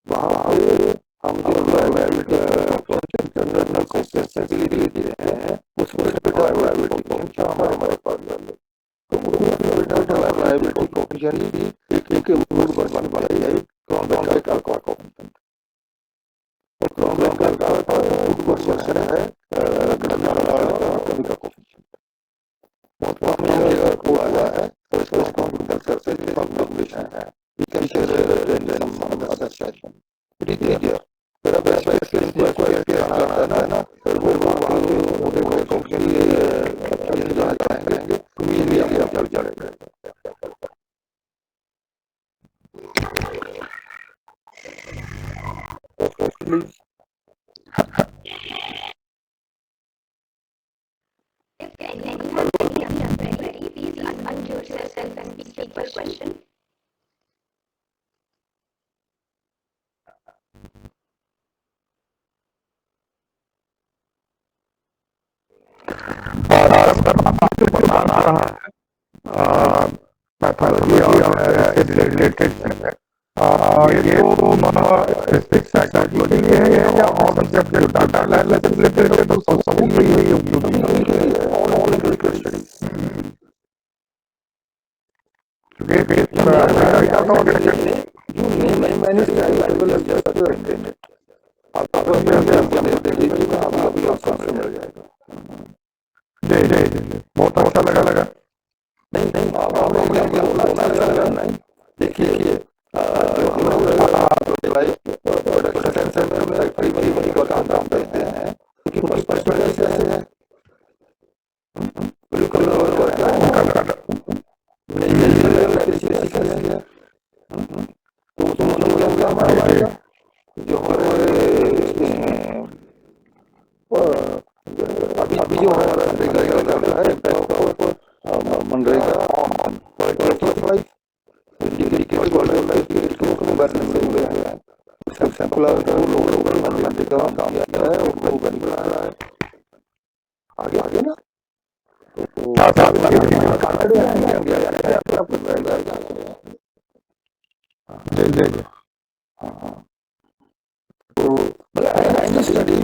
वहाँ हम जो फैसिलिटी दे रहे हैं उसमें हमारे पास तो लाइबिलिटी कोफिशिएंट एक मूड बन जाए कॉन्ट्रैक्ट का कोफिशिएंट और कॉन्ट्रैक्ट का क्वेश्चन है का कोफिशिएंट बहुत में हुआ है तो इसको कंप्यूटर से कॉम्बिनेशन है we can share in some other session it is there मेरा बेस्ट स्किल को करना है ना फिर वो मोटे कंपनी एक्चुअली जाना चाहेंगे तो ये हम चल जाएंगे please If anyone has any query, please unmute yourself and speak your question. Methodology और इससे रिलेटेड है ये तो स्पेसिफिक साइकोलॉजी के लिए है या और सब्जेक्ट जो डाटा एनालिसिस से रिलेटेड है तो सब के लिए ये उपयोगी है ऑल क्लिनिकल स्टडीज क्योंकि क्या था मैंने बहुत अच्छा लगा नहीं देखिए प्रोडक्शन सेंटर में बड़ी काम करते हैं बिल्कुल जो अभी जो हमारा मनरेगा आगे ना study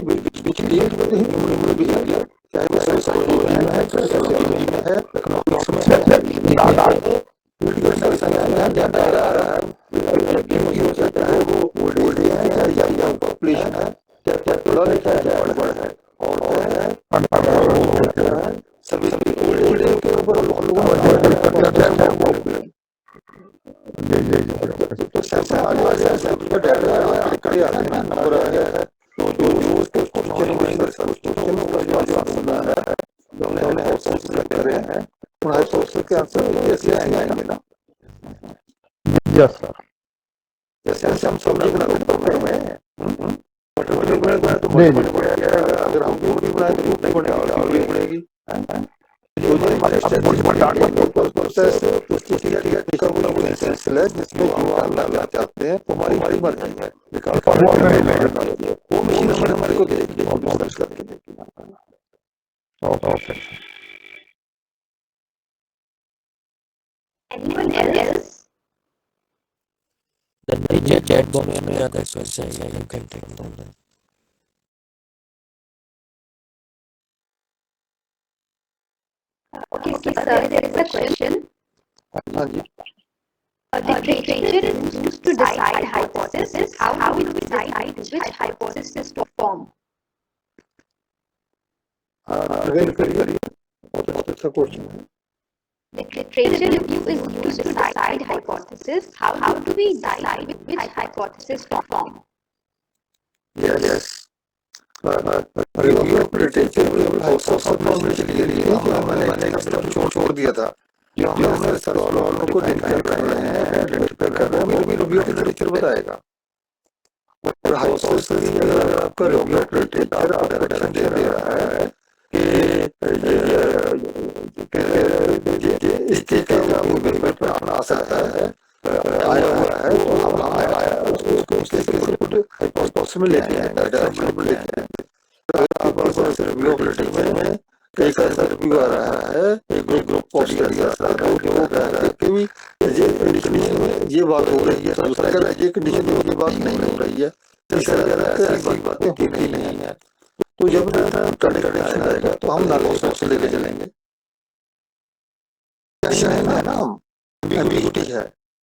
which deals with the human behavior चाहे वो सोसाइटी में है सोसाइटी में है इकोनॉमिक्स में है पॉलिटिकल साइंस में है या टेक्नोलॉजी हो सकता है वो ओल्ड एज है या पॉपुलेशन है क्या पढ़ा लिखा है बड़ा है और सभी ओल्ड एज के ऊपर लोगों तो सबसे आगे डाटा करे आते हैं नंबर आ गया है तो जो उसको क्वेश्चन का जो जवाब है हमने कर रहे हैं हाइपोथेसिस के आंसर ऐसे आएंगे ना, यस सर। जैसे हम सब्जी बनाते हैं पेपर में, मटर पनीर बनाए तो नहीं, मटर पनीर बनेगा, अगर हम रोटी बनाए तो रोटी बनेगी। तो जो हमारे प्रोसेस का वो जो सेंसल है जिसमें जो हम डालना चाहते हैं वो हमारी मर्जी है, वो मशीन हमारे को देगी सर्च करके देगी। Okay. Anyone else? The chat box में अगर questions है you can take them. Okay, sir, there is a question. हाँ जी, Literature is used to decide hypothesis. How do we decide which hypothesis to form? Again करिए, बहुत अच्छा question है। Literature review is used to decide hypothesis. How do we decide which hypothesis to form? Yes, review of literature में hypothesis formation के लिए जो मैंने छोड़ दिया था, जो हमने सवालों को डिफाइन कर रहे हैं, आइडेंटिफाई कर रहे हैं, वो रिव्यू ऑफ लिटरेचर बताएगा। और हाइपोथेसिस की अगर आपका रिव्यू ऑफ लिटरेचर आपको डायरेक्शन दे रहा है कि इस चीज का वो पेपर पे आ सकता है, आया हुआ है, तो हम आया उसको उसके हाइपोथेसिस में लेके आएंगे, डायरेक्शन में लेके आएंगे। आपके पास रिव्यू ऑफ लिटरेचर में कई सारे रिव्यू आ रहा है, एक ग्रुप ऑफ स्टडी आ रहा है, जो कह रहा है कि भी ये कंडीशन में ये बात हो रही है, दूसरा कह रहा है ये कंडीशन में ये बात नहीं हो रही है, तीसरा कह रहा है ऐसी बातें होती नहीं है। तो जब कंट्राडिक्शन आएगा तो हम नार्कोटिक्स से लेके चलेंगे, है ना, हम एम्बिग्यूटी है,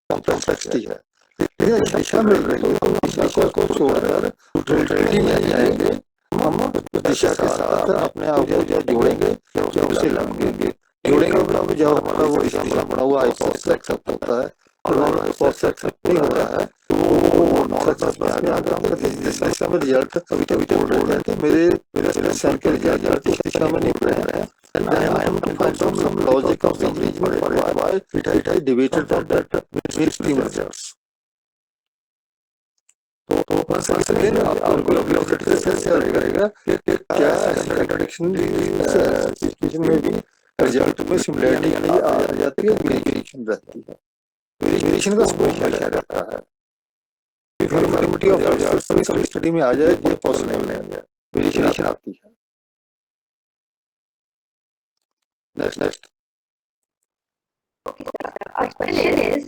कॉम्प्लेक्सिटी है, लेकिन दिशा मिल रही है तो दिशा को छोड़कर न्यूट्रलिटी में जाएंगे, हम उस दिशा के साथ अपने आप को जब जोड़ेंगे, जब उसे लाएंगे, जोड़ेंगे मतलब जब हमारा वो स्टेशन बना हुआ हाइपोथेसिस एक्सेप्ट होता है और हमारा हाइपोथेसिस एक्सेप्ट नहीं हो रहा है तो वो सक्सेस में आ गया। अगर हम इस दिशा में रिजल्ट अभी तक बोल रहे हैं कि मेरे सेल के रिजल्ट इस दिशा में नहीं बढ़ रहे हैं, I am to find some logic of reasoning why it I debated that extreme results. तो once again आपको लिटरेचर से करेगा कि क्या ऐसी कंट्राडिक्शन सिचुएशन में भी रिजल्ट में सिमिलरिटी आ जाती है, वेरिएशन रहती है, वेरिएशन का स्कोप हमेशा रहता है। यूनिफॉर्मिटी ऑफ रिजल्ट स्टडी में आ जाए ये पॉसिबल नहीं है, वेरिएशन आती है। Next. Our question is,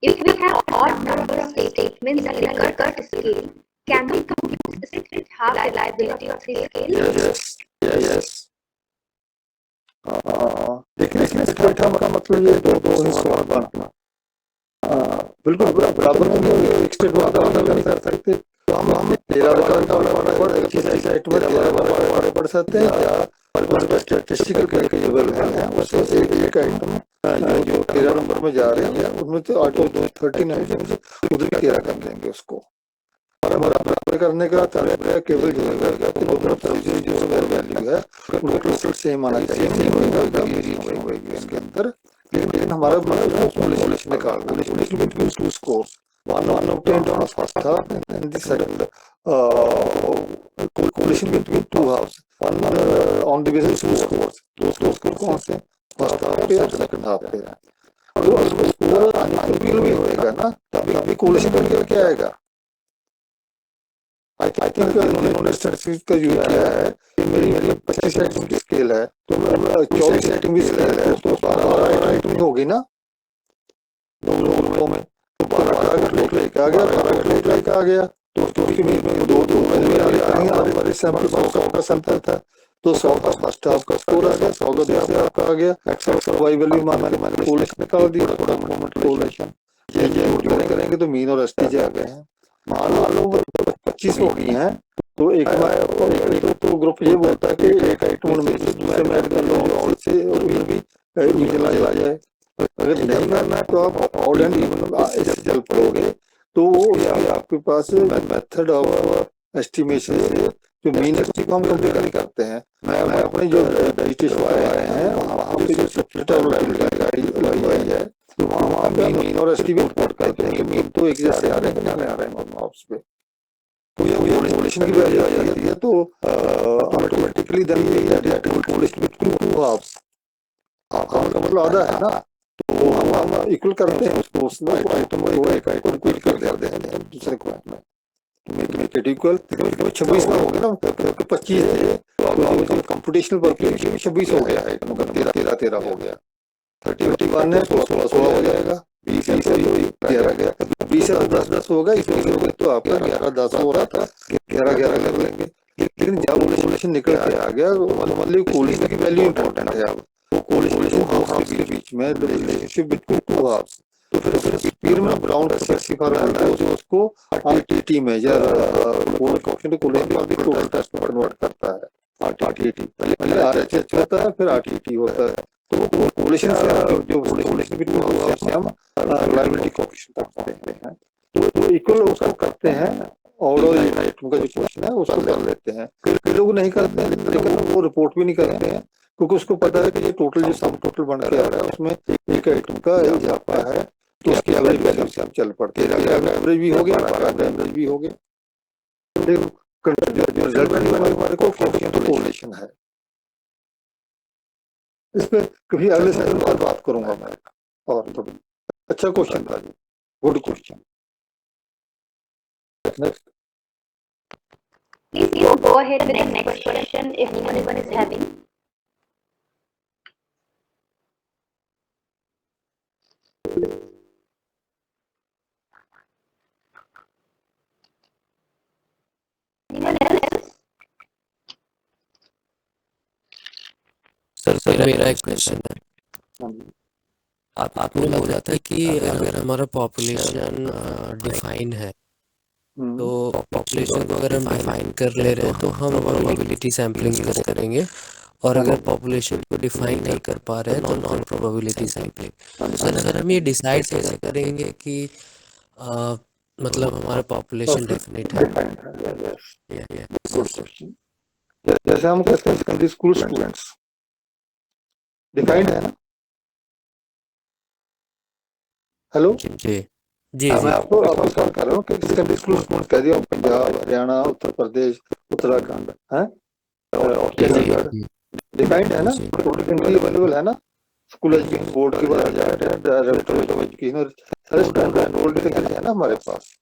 if we have odd number of statements in a Likert scale, can we compute it half reliability of the scale? Yes. लेकिन इसका मतलब ये दो हिस्सों का बनना, बिल्कुल बराबर एक स्टेट वाला नहीं कर सकते, तो हम 13 बार एक ही सेट में 13 बार पढ़ सकते हैं या स्टैटिस्टिकल कैलकुलेबल है, उससे एक आइटम जो 13 नंबर में जा रही है उसमें तो ऑटो 39 उधर 13 कर देंगे उसको, और हमारा बराबर करने का तात्पर्य केवल जो है कि दोनों तरफ से जो वैल्यू है उनका रिजल्ट सेम आना चाहिए, सेम होगा वेरिएशन होगी इसके अंदर, लेकिन हमारा सॉल्यूशन निकाल solution between two scores, one obtained on a first half and the second correlation between two halves, one on the basis of two scores, दो स्कोर कौन से फर्स्ट हाफ पे और सेकंड हाफ पे, तो उसको स्कोर अनइक्वल भी होएगा ना, तभी कोरिलेशन करके क्या आएगा। आई थिंक उन्होंने स्टैटिस्टिक्स का यूज किया है कि मेरी 25 आइटम की स्केल है तो 24 आइटम की स्केल है तो 12 आइटम होगी ना दो ग्रुपों में, तो 12 का लेके आ गया, 12 का लेके आ गया, तो उसके बीच में दो हमारे सैंपल 100 का सैंपल था, तो 100 का फर्स्ट हाफ का स्कोर आ गया, 100 का दूसरे हाफ का आ गया, एक्स वाई वैल्यू मैंने कोरिलेशन निकाल दी, थोड़ा मोमेंट कोरिलेशन ये करेंगे तो मीन और एसटीजे आ गए हैं। मान लो 25 हो गई हैं तो एक तो ग्रुप ये बोलता है कि एक आइटम में से दूसरे में ऐड कर लो और से भी चला जाए, अगर नहीं करना है तो आप ऑड एंड इवन ऐसे चल पड़ोगे, तो आपके पास मेथड ऑफ एस्टिमेशन से जो मीन है उसी को हम कंप्लीट करते हैं। मैं अपने जो डिजिटल आए हैं वहाँ पे जो गाड़ी है तो वहाँ पे मीन और एस्टिमेट करते हैं कि मीन तो एक जैसे आ रहे हैं नहीं आ रहे हैं मार्क्स पे। तो ये कोरिलेशन की वजह आ जाती है तो automatically then that correlation between two halves आपका मतलब आधा है ना, तो हम इक्वल करते हैं उसको उसमें आइटम को एक आइटम को कर देते हैं दूसरे को में मेक इट इक्वल। 26 में हो गया ना, 25 है तो कंप्यूटेशनल परफेक्शन 26 हो गया है, 13 हो गया। 31 है तो 16 हो जाएगा, 20 है तो 11 गया, 20 है तो 10 होगा, इसमें तो आपका 11-10 हो रहा था, 11 कर लेंगे। लेकिन जब कोरिलेशन निकल के आ गया तो मतलब कोरिलेशन की वैल्यू इंपॉर्टेंट है। अब वो कोरिलेशन हाफ्स के बीच में रिलेशनशिप बिटवीन टू हाफ्स, तो फिर स्पीड में ब्राउन का स्पेसिफायर करता है जो उसको आरटीटी मेजर कोएफिशिएंट कोरिलेशन की टोटल टेस्ट में कन्वर्ट करता है। आरटीटी पहले आरएचएच होता है फिर आरटीटी होता है। तो कोरिलेशन से जो कोरिलेशन बिटवीन टू हाफ्स से हम रिलायबिलिटी कोएफिशिएंट करते हैं, तो इक्वल उसको करते हैं और आइटम का जो क्वेश्चन है उसको कर लेते हैं। कई लोग नहीं करते हैं लेकिन वो रिपोर्ट भी नहीं करते हैं क्योंकि उसको पता है कि ये टोटल जो सम टोटल बन के आ रहा है उसमें एक आइटम का इजाफा है तो उसकी एवरेज वैल्यू से हम चल पड़ते हैं। एवरेज भी हो गया, एवरेज भी हो गया, रिजल्ट हमारे को कोरिलेशन है। इस पे कभी अगले सेशन में बात करूंगा मैं। और तो अच्छा क्वेश्चन था, good question. Next Please go ahead with the next question if anyone is having. Anyone else? Sir मेरा एक क्वेश्चन है। आपने बोला था कि अगर हमारा पॉपुलेशन डिफाइन है तो पॉपुलेशन को अगर हम डिफाइन कर ले रहे हैं तो हम प्रोबेबिलिटी सैम्पलिंग यूज करेंगे, और अगर पॉपुलेशन को डिफाइन नहीं कर पा रहे हैं तो नॉन प्रोबेबिलिटी सैम्पलिंग। सर हम ये डिसाइड कैसे करेंगे कि मतलब हमारा पॉपुलेशन डेफिनेट है? जैसे हम कहते हैं सेकेंडरी स्कूल स्टूडेंट्स डिफाइंड है ना। हेलो जी जी मैं आपको सवाल कर रहा हूँ कि सेकेंडरी स्कूल स्टूडेंट्स कह दिया पंजाब, हरियाणा, उत्तर प्रदेश, उत्तराखंड है और चंडीगढ़ डिफाइंड है ना, टोटल अवेलेबल है ना। स्कूल एजुकेशन बोर्ड की बात जाए, डायरेक्टर ऑफ एजुकेशन, सारे स्टूडेंट एनरोल्ड है ना हमारे पास।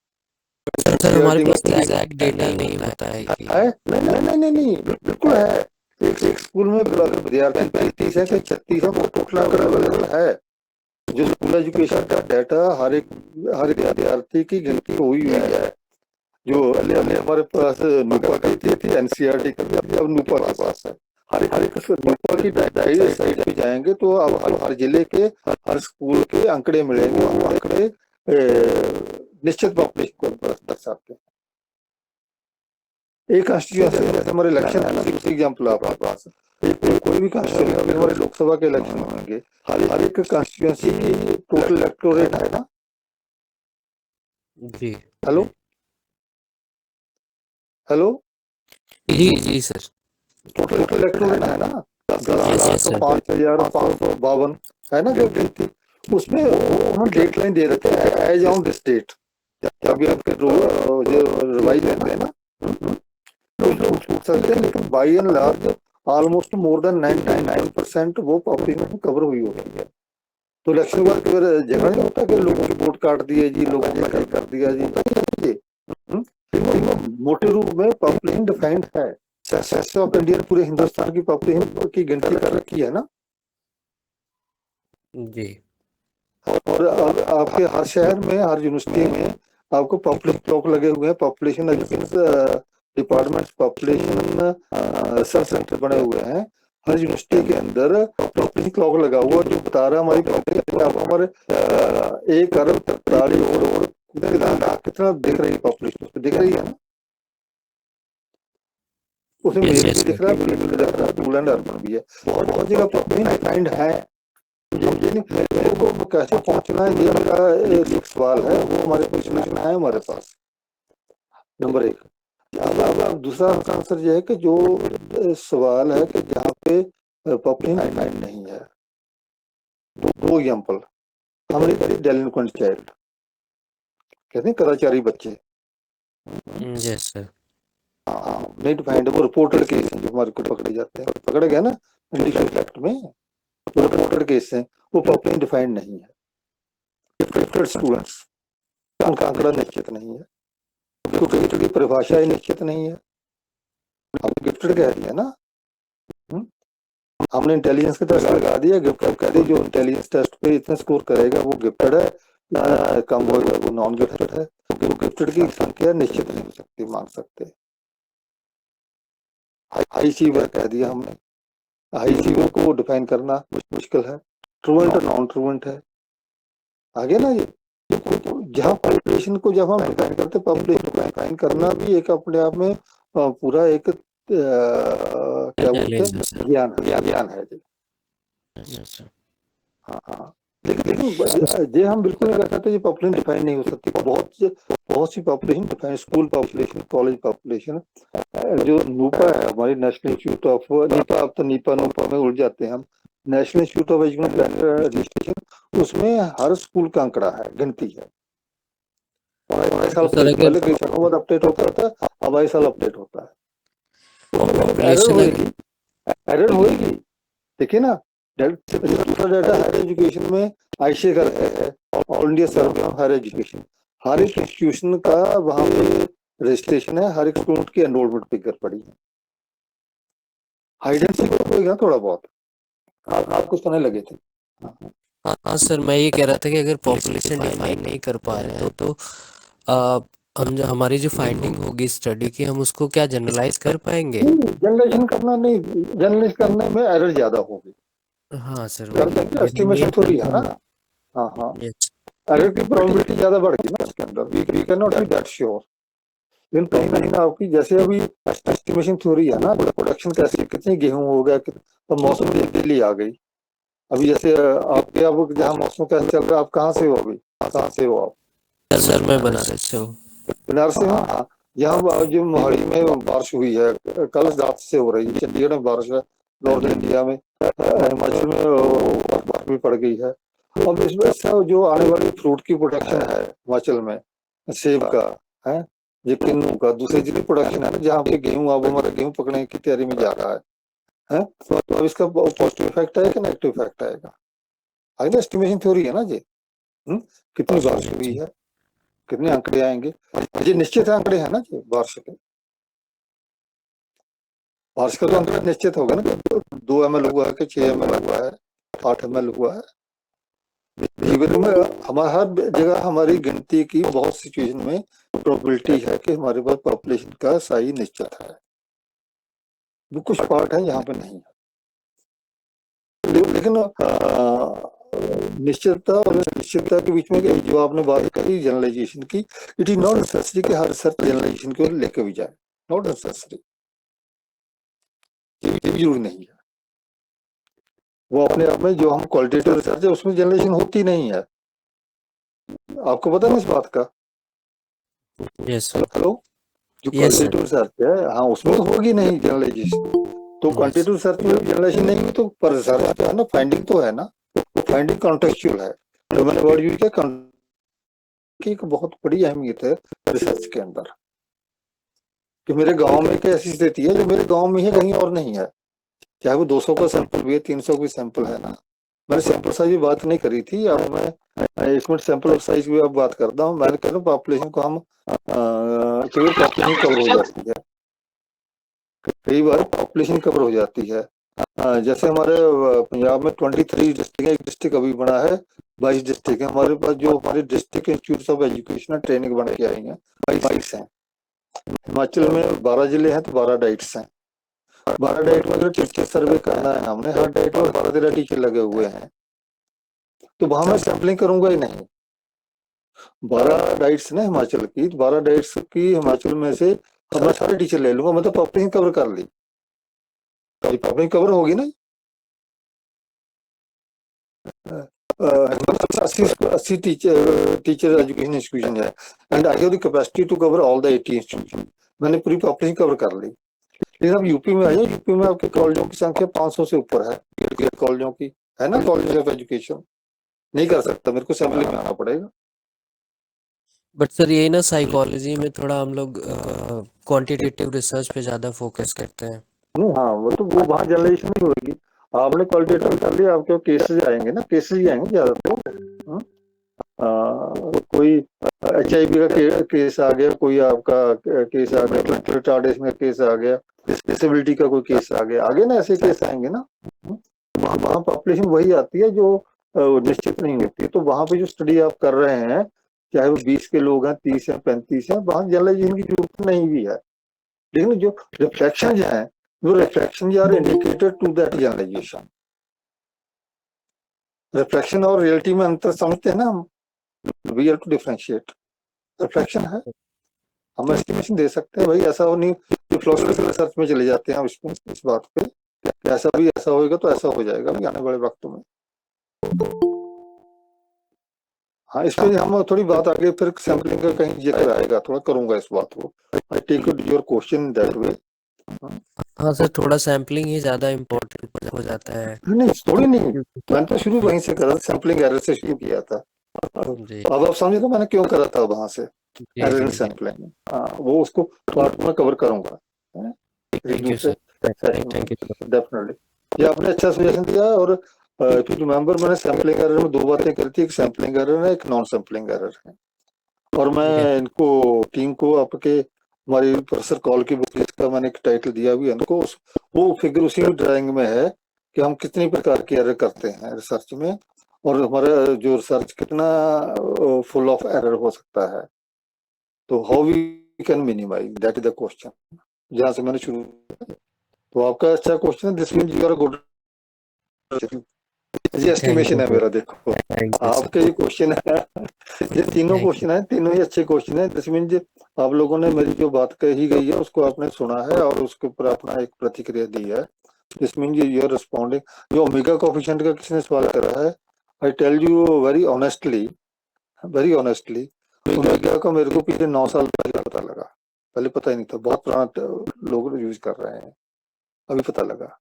सर हमारे पास एग्जैक्ट डेटा नहीं होता है कि नहीं बिल्कुल है। एक स्कूल में विद्यार्थी 35 है कि 36 है, वो टोटल आंकड़ा अवेलेबल है। जो स्कूल एजुकेशन का डाटा हर एक विद्यार्थी की गिनती हुई है। जो पहले हमारे पास नूपा की थी एनसीईआरटी की, अब नूपा के पास है। हर एक नूपा की साइट पे जाएंगे तो अब हर जिले के हर स्कूल के आंकड़े मिलेंगे। वो आंकड़े निश्चित पॉपुलेशन को दर्शाते हैं। एक कॉन्स्टिट्यूएंसी जैसे हमारे इलेक्शन है ना, दूसरी एग्जाम्पल आपके पास कोई भी कॉन्स्टिट्यूएंसी हमारे लोकसभा के इलेक्शन होंगे, हर एक कॉन्स्टिट्यूएंसी की टोटल इलेक्टोरेट है ना। जी हेलो हेलो जी सर टोटल इलेक्टोरेट है ना, 10,05,552 है ना जो गिनती। उसमें उन्होंने डेडलाइन दे रखे हैं एज ऑन द स्टेट। जब भी आपके जो रिवाइज होते हैं ना छूट सकते हैं, लेकिन by and large almost more than 99% वो पॉपुलेशन कवर हुई होती है। तो इलेक्शन के बाद फिर झगड़ा नहीं होता कि लोगों के वोट काट दिए जी, लोगों ने कहीं कर दिया जी। मोटे रूप में पॉपुलेशन डिफाइंड है। सेंसस ऑफ इंडिया पूरे हिंदुस्तान की पॉपुलेशन की गिनती कर रखी है ना। जी और आपके हर शहर में, हर यूनिवर्सिटी में आपको पॉपुलेशन क्लॉक लगे हुए हैं। Population department population research centre बने हुए हैं हर यूनिवर्सिटी के अंदर। पॉपुलेशन क्लॉक लगा हुआ जो बता रहा है हमारी पॉपुलेशन हमारे 1,43 और कितना दिख रही है पॉपुलेशन, उसमें दिख रही है ना। उसमें मेल भी दिख रहा है, फीमेल भी दिख रहा है, रूरल एंड अर्बन भी है। बहुत जगह पॉपुलेशन डिफाइंड है। मेरे को कैसे पहुंचना है ये मेरा एक सवाल है, वो हमारे पॉपुलेशन है हमारे पास। नंबर 1। अब दूसरा आंसर ये है कि जो सवाल है कि जहाँ पे पॉपुलेशन नहीं है, दो एग्जाम्पल हमने करी, डेलिंक्वेंट चाइल्ड, कहते हैं कदाचारी बच्चे, यस सर। नहीं डिफाइंड, वो रिपोर्टेड केस हैं जो हमारे को पकड़े जाते हैं, पकड़े गए ना इंडिविजुअल एक्ट में, वो रिपोर्टेड केस हैं, वो पॉपुलेशन डिफाइंड नहीं है। गिफ्टेड स्टूडेंट्स, उनका आंकड़ा निश्चित नहीं है, क्योंकि गिफ्टेड की परिभाषा ही निश्चित नहीं है। अब गिफ्टेड कह दिया ना, हमने इंटेलिजेंस का टेस्ट लगा दिया, गिफ्टेड कह दिया, जो इंटेलिजेंस टेस्ट पे इतना स्कोर करेगा वो गिफ्टेड है, कम होगा वो नॉन गिफ्टेड है। तो गिफ्टेड की संख्या निश्चित नहीं हो सकती, मान सकते। हाई अचीवर कह दिया हमने, हाई अचीवर को डिफाइन करना मुश्किल है, ट्रूएंट और नॉन ट्रूएंट है। आगे ना ये जहाँ पॉपुलेशन को जब हम डिफाइन करते, पॉपुलेशन को डिफाइन करना भी एक अपने आप में पूरा एक क्या बोलते हैं, ज्ञान है जी। हाँ, लेकिन ये हम बिल्कुल नहीं कर सकते, ये पॉपुलेशन डिफाइन नहीं हो सकती। बहुत सी population define, school population, college population, जो नूपा है हमारी नेशनल इंस्टीट्यूट ऑफ नीपा, अब तो नीपा नूपा में उलझ जाते हैं हम, national institute of education registration, उसमें हर स्कूल का आंकड़ा है, गिनती है। साल पहले अपडेट होता था, अब आए साल अपडेट होता है। एरर होगी, देखिए ना, दूसरा डाटा हायर एजुकेशन में आईसीए करते हैं, all India survey of higher education, हर एक इंस्टीट्यूशन का वहां पे रजिस्ट्रेशन है, हर एक स्टूडेंट की एनरोलमेंट फिगर पड़ी है। हाइडेंसी होगा थोड़ा बहुत, आपको सुनने लगे थे। हाँ सर, मैं ये कह रहा था कि अगर पॉपुलेशन डिफाइन नहीं कर पा रहे हैं तो हम जो हमारी जो फाइंडिंग होगी स्टडी की, हम उसको क्या जनरलाइज कर पाएंगे? जनरलाइजेशन करना नहीं, जनरलाइज करने में एरर ज्यादा होगी। हाँ सर, एस्टिमेशन थोड़ी है ना। हाँ, एरर की प्रोबेबिलिटी ज्यादा बढ़ गई ना उसके अंदर, we can not be that sure. लेकिन कहीं ना आपकी जैसे अभी एस्टिमेशन थ्योरी है ना, प्रोडक्शन कैसे, कितने गेहूं हो गया, तो मौसम की तब्दीली आ गई। अभी जैसे आपके अब जहाँ मौसम कैसे चल रहा है, आप कहाँ से हो, अभी कहाँ से हो आप? सर मैं बनारस से हूँ। बनारस से? हाँ, यहाँ जो मोहाली में बारिश हुई है, कल रात से हो रही है, चंडीगढ़ में बारिश है, नॉर्थ इंडिया में, हिमाचल में बर्फबारी भी पड़ गई है। अब इसमें जो आने वाली फ्रूट की प्रोडक्शन है हिमाचल में, सेब का है, ये किन्नू का, दूसरे जिले प्रोडक्शन है ना, जहाँ पे गेहूं, अब हमारा गेहूं पकने की तैयारी में जा रहा है, तो अब इसका पॉजिटिव इफेक्ट आएगा, नेगेटिव इफेक्ट आएगा। आगे एस्टिमेशन थ्योरी है ना जी, कितनी बारिश हुई है, कितने आंकड़े आएंगे, ये निश्चित आंकड़े हैं ना जी, बारिश के, बारिश का तो आंकड़ा निश्चित होगा ना, 2 ml हुआ है कि 6 ml हुआ है, 8 ml हुआ है। जीवन में हर जगह हमारी गिनती की बहुत सिचुएशन में प्रोबेबिलिटी है कि हमारे पास पॉपुलेशन का सही निश्चित है, वो कुछ पार्ट है यहाँ पे नहीं है। लेकिन निश्चितता और निश्चितता के बीच में जो आपने बात करी जनरलाइजेशन की, इट इज नॉट नेसेसरी कि हर रिसर्च जनरलाइजेशन की ओर लेके भी जाए, नॉट नेसेसरी, ये भी जरूरी नहीं है। वो अपने आप में जो हम क्वालिटेटिव रिसर्च है उसमें जनरलाइजेशन होती नहीं है, आपको पता नहीं इस बात का? यस हेलो, जो क्वालिटेटिव रिसर्च है, हाँ, उसमें तो होगी नहीं जनरलाइजेशन, तो क्वांटिटेटिव रिसर्च में जनरलाइजेशन नहीं हुई, तो पर रिसर्च है ना, फाइंडिंग तो है ना, फाइंडिंग कॉन्टेक्चुअल है। तो मैंने वर्ड यूज किया की एक बहुत बड़ी अहमियत है रिसर्च के अंदर, कि मेरे गांव में एक ऐसी स्थिति है जो मेरे गांव में है, कहीं और नहीं है, चाहे वो 200 का सैंपल भी है, 300 का सैंपल है ना। मैंने सैंपल साइज की बात नहीं करी थी, अब मैं 1 मिनट सैंपल साइज की अब बात करता हूँ। मैंने कह रहा हूँ पॉपुलेशन को हम कई बार पॉपुलेशन कवर हो जाती है, कई बार पॉपुलेशन कवर हो जाती है। जैसे हमारे पंजाब में 23 डिस्ट्रिक्ट है, एक डिस्ट्रिक्ट अभी बना है, 22 डिस्ट्रिक्ट है हमारे पास, जो हमारे district institute of education training बन के आई हैं, 22 हैं। हिमाचल में 12 जिले हैं तो 12 डाइट्स हैं, 12 डाइट में अगर टीचर सर्वे करना है हमने, हर डाइट में 12-13 टीचर लगे हुए हैं, तो वहां मैं सैंपलिंग करूंगा ही नहीं। 12 डाइट्स ना हिमाचल की, 12 डाइट्स की हिमाचल में से मैं सारे टीचर ले लूंगा, मतलब पॉपुलेशन कवर कर ली, पॉपुलेशन कवर होगी ना। 80 टीचर एजुकेशन इंस्टीट्यूशन है, and I have the capacity to cover all the 80 institution, मैंने पूरी पॉपुलेशन कवर कर ली। लेकिन अब यूपी में आइए, यूपी में आपके कॉलेजों की संख्या 500 से ऊपर है, कॉलेजों की है ना, कॉलेज ऑफ एजुकेशन। नहीं कर सकता, मेरे को सैम्पलिंग में आना पड़ेगा। बट सर यही ना, साइकोलॉजी में थोड़ा हम लोग क्वांटिटेटिव रिसर्च पे ज्यादा फोकस करते हैं। हाँ, वो तो वो वहाँ जनरलाइजेशन नहीं होगी। आपने क्वालिटेटिव कर लिया, आपके केसेस आएंगे ना, केसेस ही आएंगे ज्यादा तो। कोई HIV का केस आ गया, कोई आपका केस आ गया, रिटार्डेशन का केस आ गया, डिसेबिलिटी का कोई केस आ गया, आगे ना ऐसे केस आएंगे ना। वहाँ पॉपुलेशन वही आती है जो निश्चित नहीं होती है। तो वहाँ पे जो स्टडी आप कर रहे हैं, चाहे वो 20 के लोग हैं, 30 हैं, 35 हैं, वहाँ जनरलाइजेशन की जरूरत नहीं भी है। लेकिन जो रिफ्लेक्शन है, वो reflection are indicated to that generalisation. Reflection और रियलिटी में अंतर समझते हैं ना हम, we have to differentiate. Reflection है, हम एस्टिमेशन दे सकते हैं, भाई ऐसा हो नहीं, फिलोसफिकल रिसर्च में चले जाते हैं हम इस बात पे, ऐसा भी ऐसा होएगा तो ऐसा हो जाएगा भी आने वाले वक्त में। हाँ, इस पे हम थोड़ी बात आगे फिर सैम्पलिंग का कहीं जिक्र आएगा, थोड़ा करूंगा इस बात को। I take your question that way. हाँ सर, थोड़ा सैम्पलिंग ही ज्यादा इम्पोर्टेंट हो जाता है। नहीं, थोड़ी नहीं, मैंने तो शुरू वहीं से करा, सैम्पलिंग एरर से शुरू किया था। जी अब आप समझे तो मैंने क्यों करा था वहां से, जी एरर इन जी। सैम्पलिंग। हाँ, वो उसको पार्ट में कवर करूंगा thank you sir, thank you sir. Definitely. ये आपने अच्छा सजेशन दिया। और इफ यू रिमेंबर, मैंने सैम्पलिंग एरर में 2 बातें करी थी, एक सैम्पलिंग एरर है, एक नॉन सैम्पलिंग एरर है। और मैं इनको टीम को आपके हमारी प्रोफेसर कॉल की बुक का मैंने एक टाइटल दिया भी इनको, वो फिगर उसी में ड्राइंग में है कि हम कितनी प्रकार की एरर करते हैं रिसर्च में, और हमारा जो रिसर्च कितना फुल ऑफ एरर हो सकता है। तो how we can minimise, that is the question, जहां से मैंने शुरू। तो आपका अच्छा क्वेश्चन है, this means you are good. ये एस्टिमेशन है मेरा, देखो आपके ये क्वेश्चन है, ये तीनों क्वेश्चन है, तीनों ही अच्छे क्वेश्चन है। दिस मींस आप लोगों ने मेरी जो बात कही गई है उसको आपने सुना है और उसके ऊपर अपना एक प्रतिक्रिया दी है। This means you are responding. जो ओमेगा कोएफिशिएंट का किसने सवाल करा है, I tell you very honestly, omega का मेरे को पिछले 9 साल पहले पता लगा। पहले पता ही नहीं था, बहुत पुराना लोग यूज कर रहे हैं, अभी पता लगा।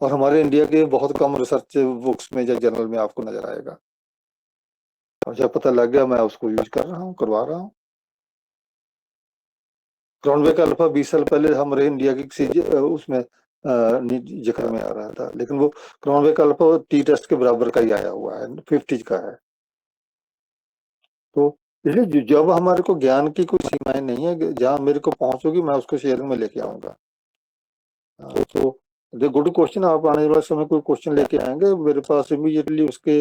और हमारे इंडिया के बहुत कम रिसर्च बुक्स में या जर्नल में आपको नजर आएगा। और जब पता लग गया, मैं उसको यूज कर रहा हूँ, करवा रहा हूँ। क्रॉनबेक अल्फा 20 साल पहले हमारे इंडिया की किसी उसमें जिक्र में आ रहा था, लेकिन वो क्रॉनबेक अल्फा टी टेस्ट के बराबर का ही आया हुआ है, 50 का है। तो इसलिए जब हमारे को ज्ञान की कोई सीमाएं नहीं है, जहाँ मेरे को पहुंच होगी मैं उसको शेयरिंग में लेके आऊंगा। तो द गुड क्वेश्चन, आप आने वाले समय कोई क्वेश्चन लेके आएंगे, मेरे पास इमीडिएटली उसके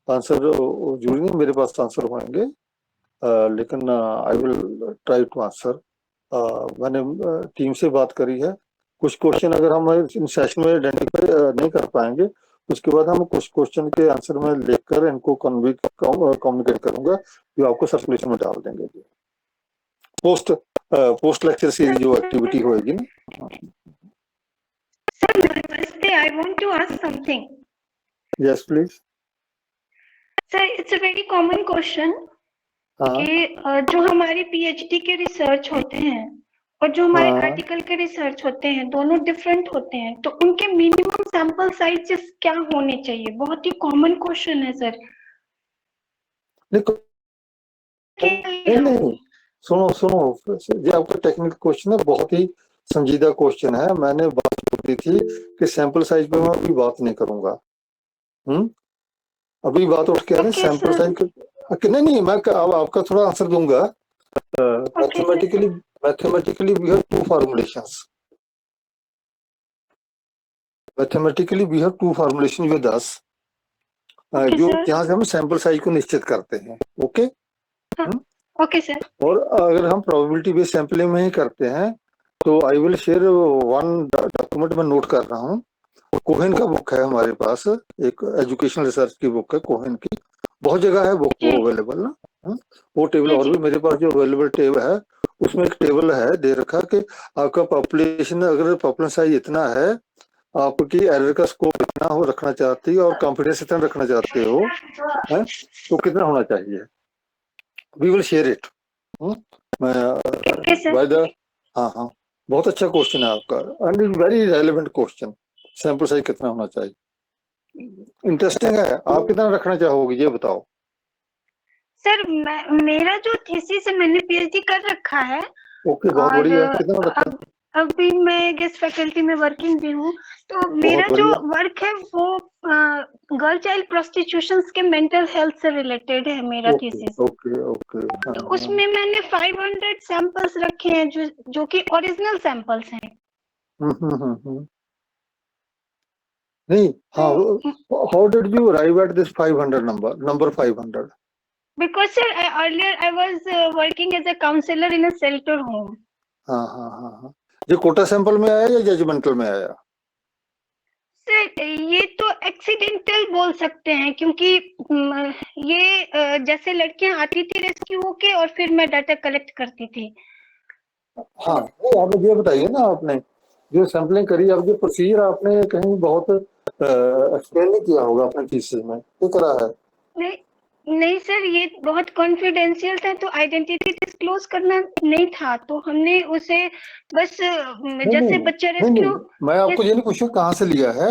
आंसर जरूरी नहीं मेरे पास आंसर होंगे, लेकिन I will try to answer. मैंने टीम से बात करी है, कुछ क्वेश्चन अगर हम इन सेशन में आइडेंटिफाई नहीं कर पाएंगे, उसके बाद हम कुछ क्वेश्चन के आंसर में लेकर इनको कम्युनिकेट करूंगा, जो आपको सर्कुलेशन में डाल देंगे। पोस्ट लेक्चर सीरीज जो एक्टिविटी होगी ना। Sir, namaste. I want to ask something. Yes, please. Sir, it's a very common question कि जो हमारी PhD के रिसर्च होते हैं और जो हमारे आर्टिकल के रिसर्च होते हैं, दोनों डिफरेंट होते हैं, तो उनके मिनिमम सैंपल साइजेस क्या होने चाहिए? बहुत ही कॉमन क्वेश्चन है सर। नहीं, सुनो, ये आपका टेक्निकल क्वेश्चन है, बहुत ही संजीदा क्वेश्चन है। मैंने बात की थी कि सैंपल साइज पे मैं अभी बात नहीं करूंगा। अभी बात उठ के सैंपल साइज नहीं, मैं अब आपका थोड़ा आंसर दूंगा। Mathematically we have 2 formulations. Mathematically we have 2 formulation with us, जो जहां से हम सैंपल साइज को निश्चित करते हैं। Okay okay sir. और अगर हम प्रोबेबिलिटी बेस्ड सैंपलिंग में ही करते हैं, तो I will share one document में नोट कर रहा हूँ। कोहेन का बुक है हमारे पास, एक एजुकेशनल रिसर्च की बुक है कोहेन की, बहुत जगह है बुक वो अवेलेबल ना। वो टेबल और भी मेरे पास जो अवेलेबल टेबल है, उसमें एक टेबल है दे रखा कि आपका पॉपुलेशन, अगर पॉपुलेशन साइज इतना है, आपकी एरर का स्कोप इतना हो रखना चाहती है और कॉन्फिडेंस इतना रखना चाहते हो, तो कितना होना चाहिए। We will share it by the हाँ हाँ, बहुत अच्छा क्वेश्चन है आपका, and is very relevant question. Sample size कितना होना चाहिए, इंटरेस्टिंग है। आप कितना रखना चाहोगे ये बताओ। सर मेरा जो थीसिस है, मैंने पीएचडी कर रखा है ओके, बहुत और बढ़िया। कितना रखा? अभी मैं गेस्ट फैकल्टी में वर्किंग भी हूँ। तो मेरा बहुत जो बढ़िया। वर्क है वो गर्ल चाइल्ड प्रोस्टिट्यूशन के मेंटल हेल्थ से रिलेटेड है मेरा ओके थीसिस। Okay okay. हाँ तो उसमें मैंने 500 सैंपल्स रखे हैं जो कि ओरिजिनल सैंपल्स हैं। नहीं, हाँ, तो how did you arrive at this 500 number 500? because sir, earlier I was working as a counselor in a shelter home. हाँ हाँ हाँ हाँ, ये कोटा सैंपल में आया या जजमेंटल में आया? सर ये तो एक्सीडेंटल बोल सकते हैं, क्योंकि ये जैसे लड़कियां आती थी रेस्क्यू होके और फिर मैं डाटा कलेक्ट करती थी। हाँ, नहीं, आप मुझे ये बताइए ना, आपने जो सैंपलिंग करी, अब जो प्रोसीजर आपने कहीं बहुत एक्सप्लेन नहीं किया होगा अपने थीसिस में, क्या करा है? नहीं नहीं सर, ये बहुत कॉन्फिडेंशियल था, तो आइडेंटिटी डिस्क्लोज करना नहीं था, तो हमने उसे बस जैसे बच्चा रेस्क्यू। मैं आपको ये नहीं पूछूं कहाँ से लिया है,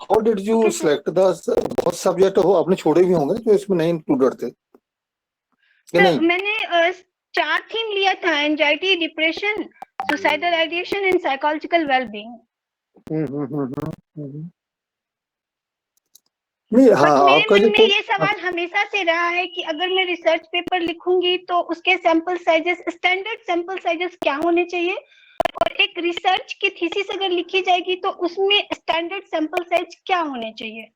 how did you select the, बहुत सब्जेक्ट हो आपने छोड़े भी होंगे जो इसमें नहीं इंक्लूडेड थे कि नहीं? मैंने 4 थीम लिया था: anxiety, depression, suicidal ideation and psychological wellbeing. नहीं, हाँ, बट मेरे आपका मन जो में ये सवाल हमेशा से रहा है कि अगर मैं रिसर्च पेपर लिखूंगी तो उसके sample sizes, standard sample sizes क्या होने चाहिए, और एक रिसर्च की थीसिस अगर लिखी जाएगी तो उसमें स्टैंडर्ड सैंपल साइज क्या होने चाहिए।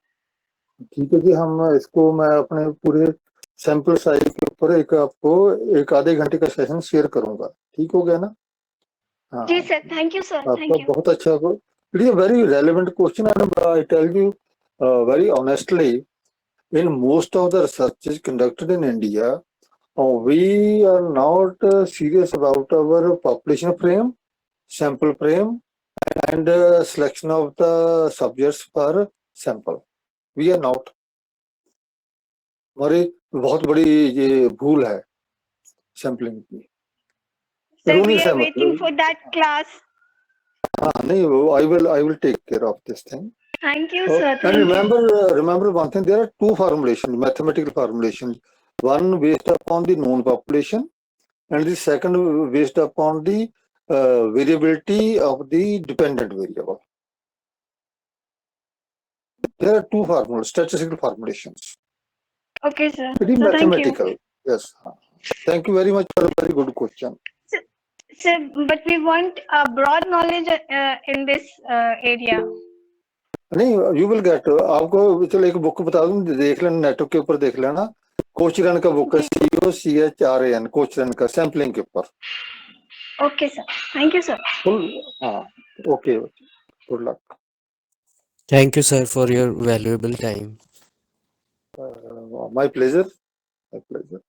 ठीक है जी, हम इसको, मैं अपने पूरे सैंपल साइज के ऊपर एक आपको एक आधे घंटे का सेशन शेयर करूंगा, ठीक हो गया ना? हाँ जी सर, थैंक यू सर, आपका थैंक यू। बहुत अच्छा, it is very relevant question, and I tell you very honestly, in most of the researches conducted in India, we are not serious about our population frame, sample frame, and selection of the subjects per sample. We are not. हमारी बहुत बड़ी ये भूल है sampling की, sir we erroneous are है waiting मतलब। For that class. हाँ नहीं, I will take care of this thing. Thank you Oh, sir, and thank you. remember one thing, there are two formulations, mathematical formulations. One based upon the known population, and the second based upon the variability of the dependent variable. There are two formulas, statistical formulations. Okay sir, It is so thank you. mathematical. Yes. Thank you very much for a very good question. Sir, but we want a broad knowledge in this area. नहीं, you will get, आपको चलो एक book बता दूं, देख लेना, net के ऊपर देख लेना, कोचरन का बुक है, COCHRAN, कोचरन का, सैम्पलिंग के ऊपर। Okay sir, thank you sir. हाँ, okay, good luck. Thank you, sir, for your valuable time. My pleasure, my pleasure.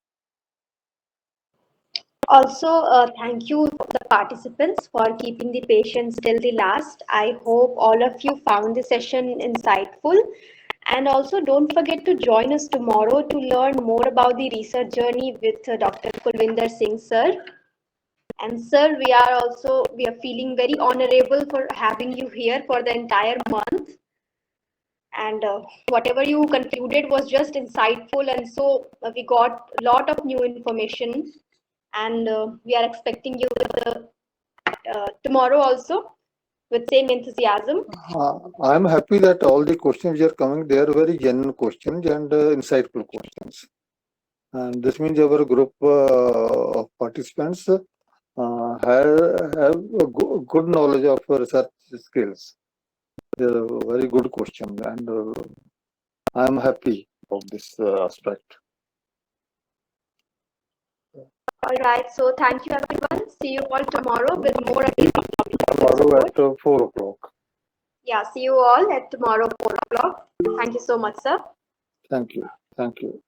Also, thank you the participants for keeping the patience till the last. I hope all of you found the session insightful. And also don't forget to join us tomorrow to learn more about the research journey with Dr. Kulvinder Singh sir. And sir, we are feeling very honorable for having you here for the entire month. And whatever you concluded was just insightful, and so we got a lot of new information, and we are expecting you tomorrow also with same enthusiasm. I am happy that all the questions which are coming, they are very genuine questions and insightful questions. And this means our group of participants have a good knowledge of research skills. They are a very good question, and I am happy of this aspect. All right, so thank you everyone. See you all tomorrow with more Tomorrow at 4 o'clock. Yeah, see you all at tomorrow 4 o'clock. Thank you so much, sir. Thank you. Thank you.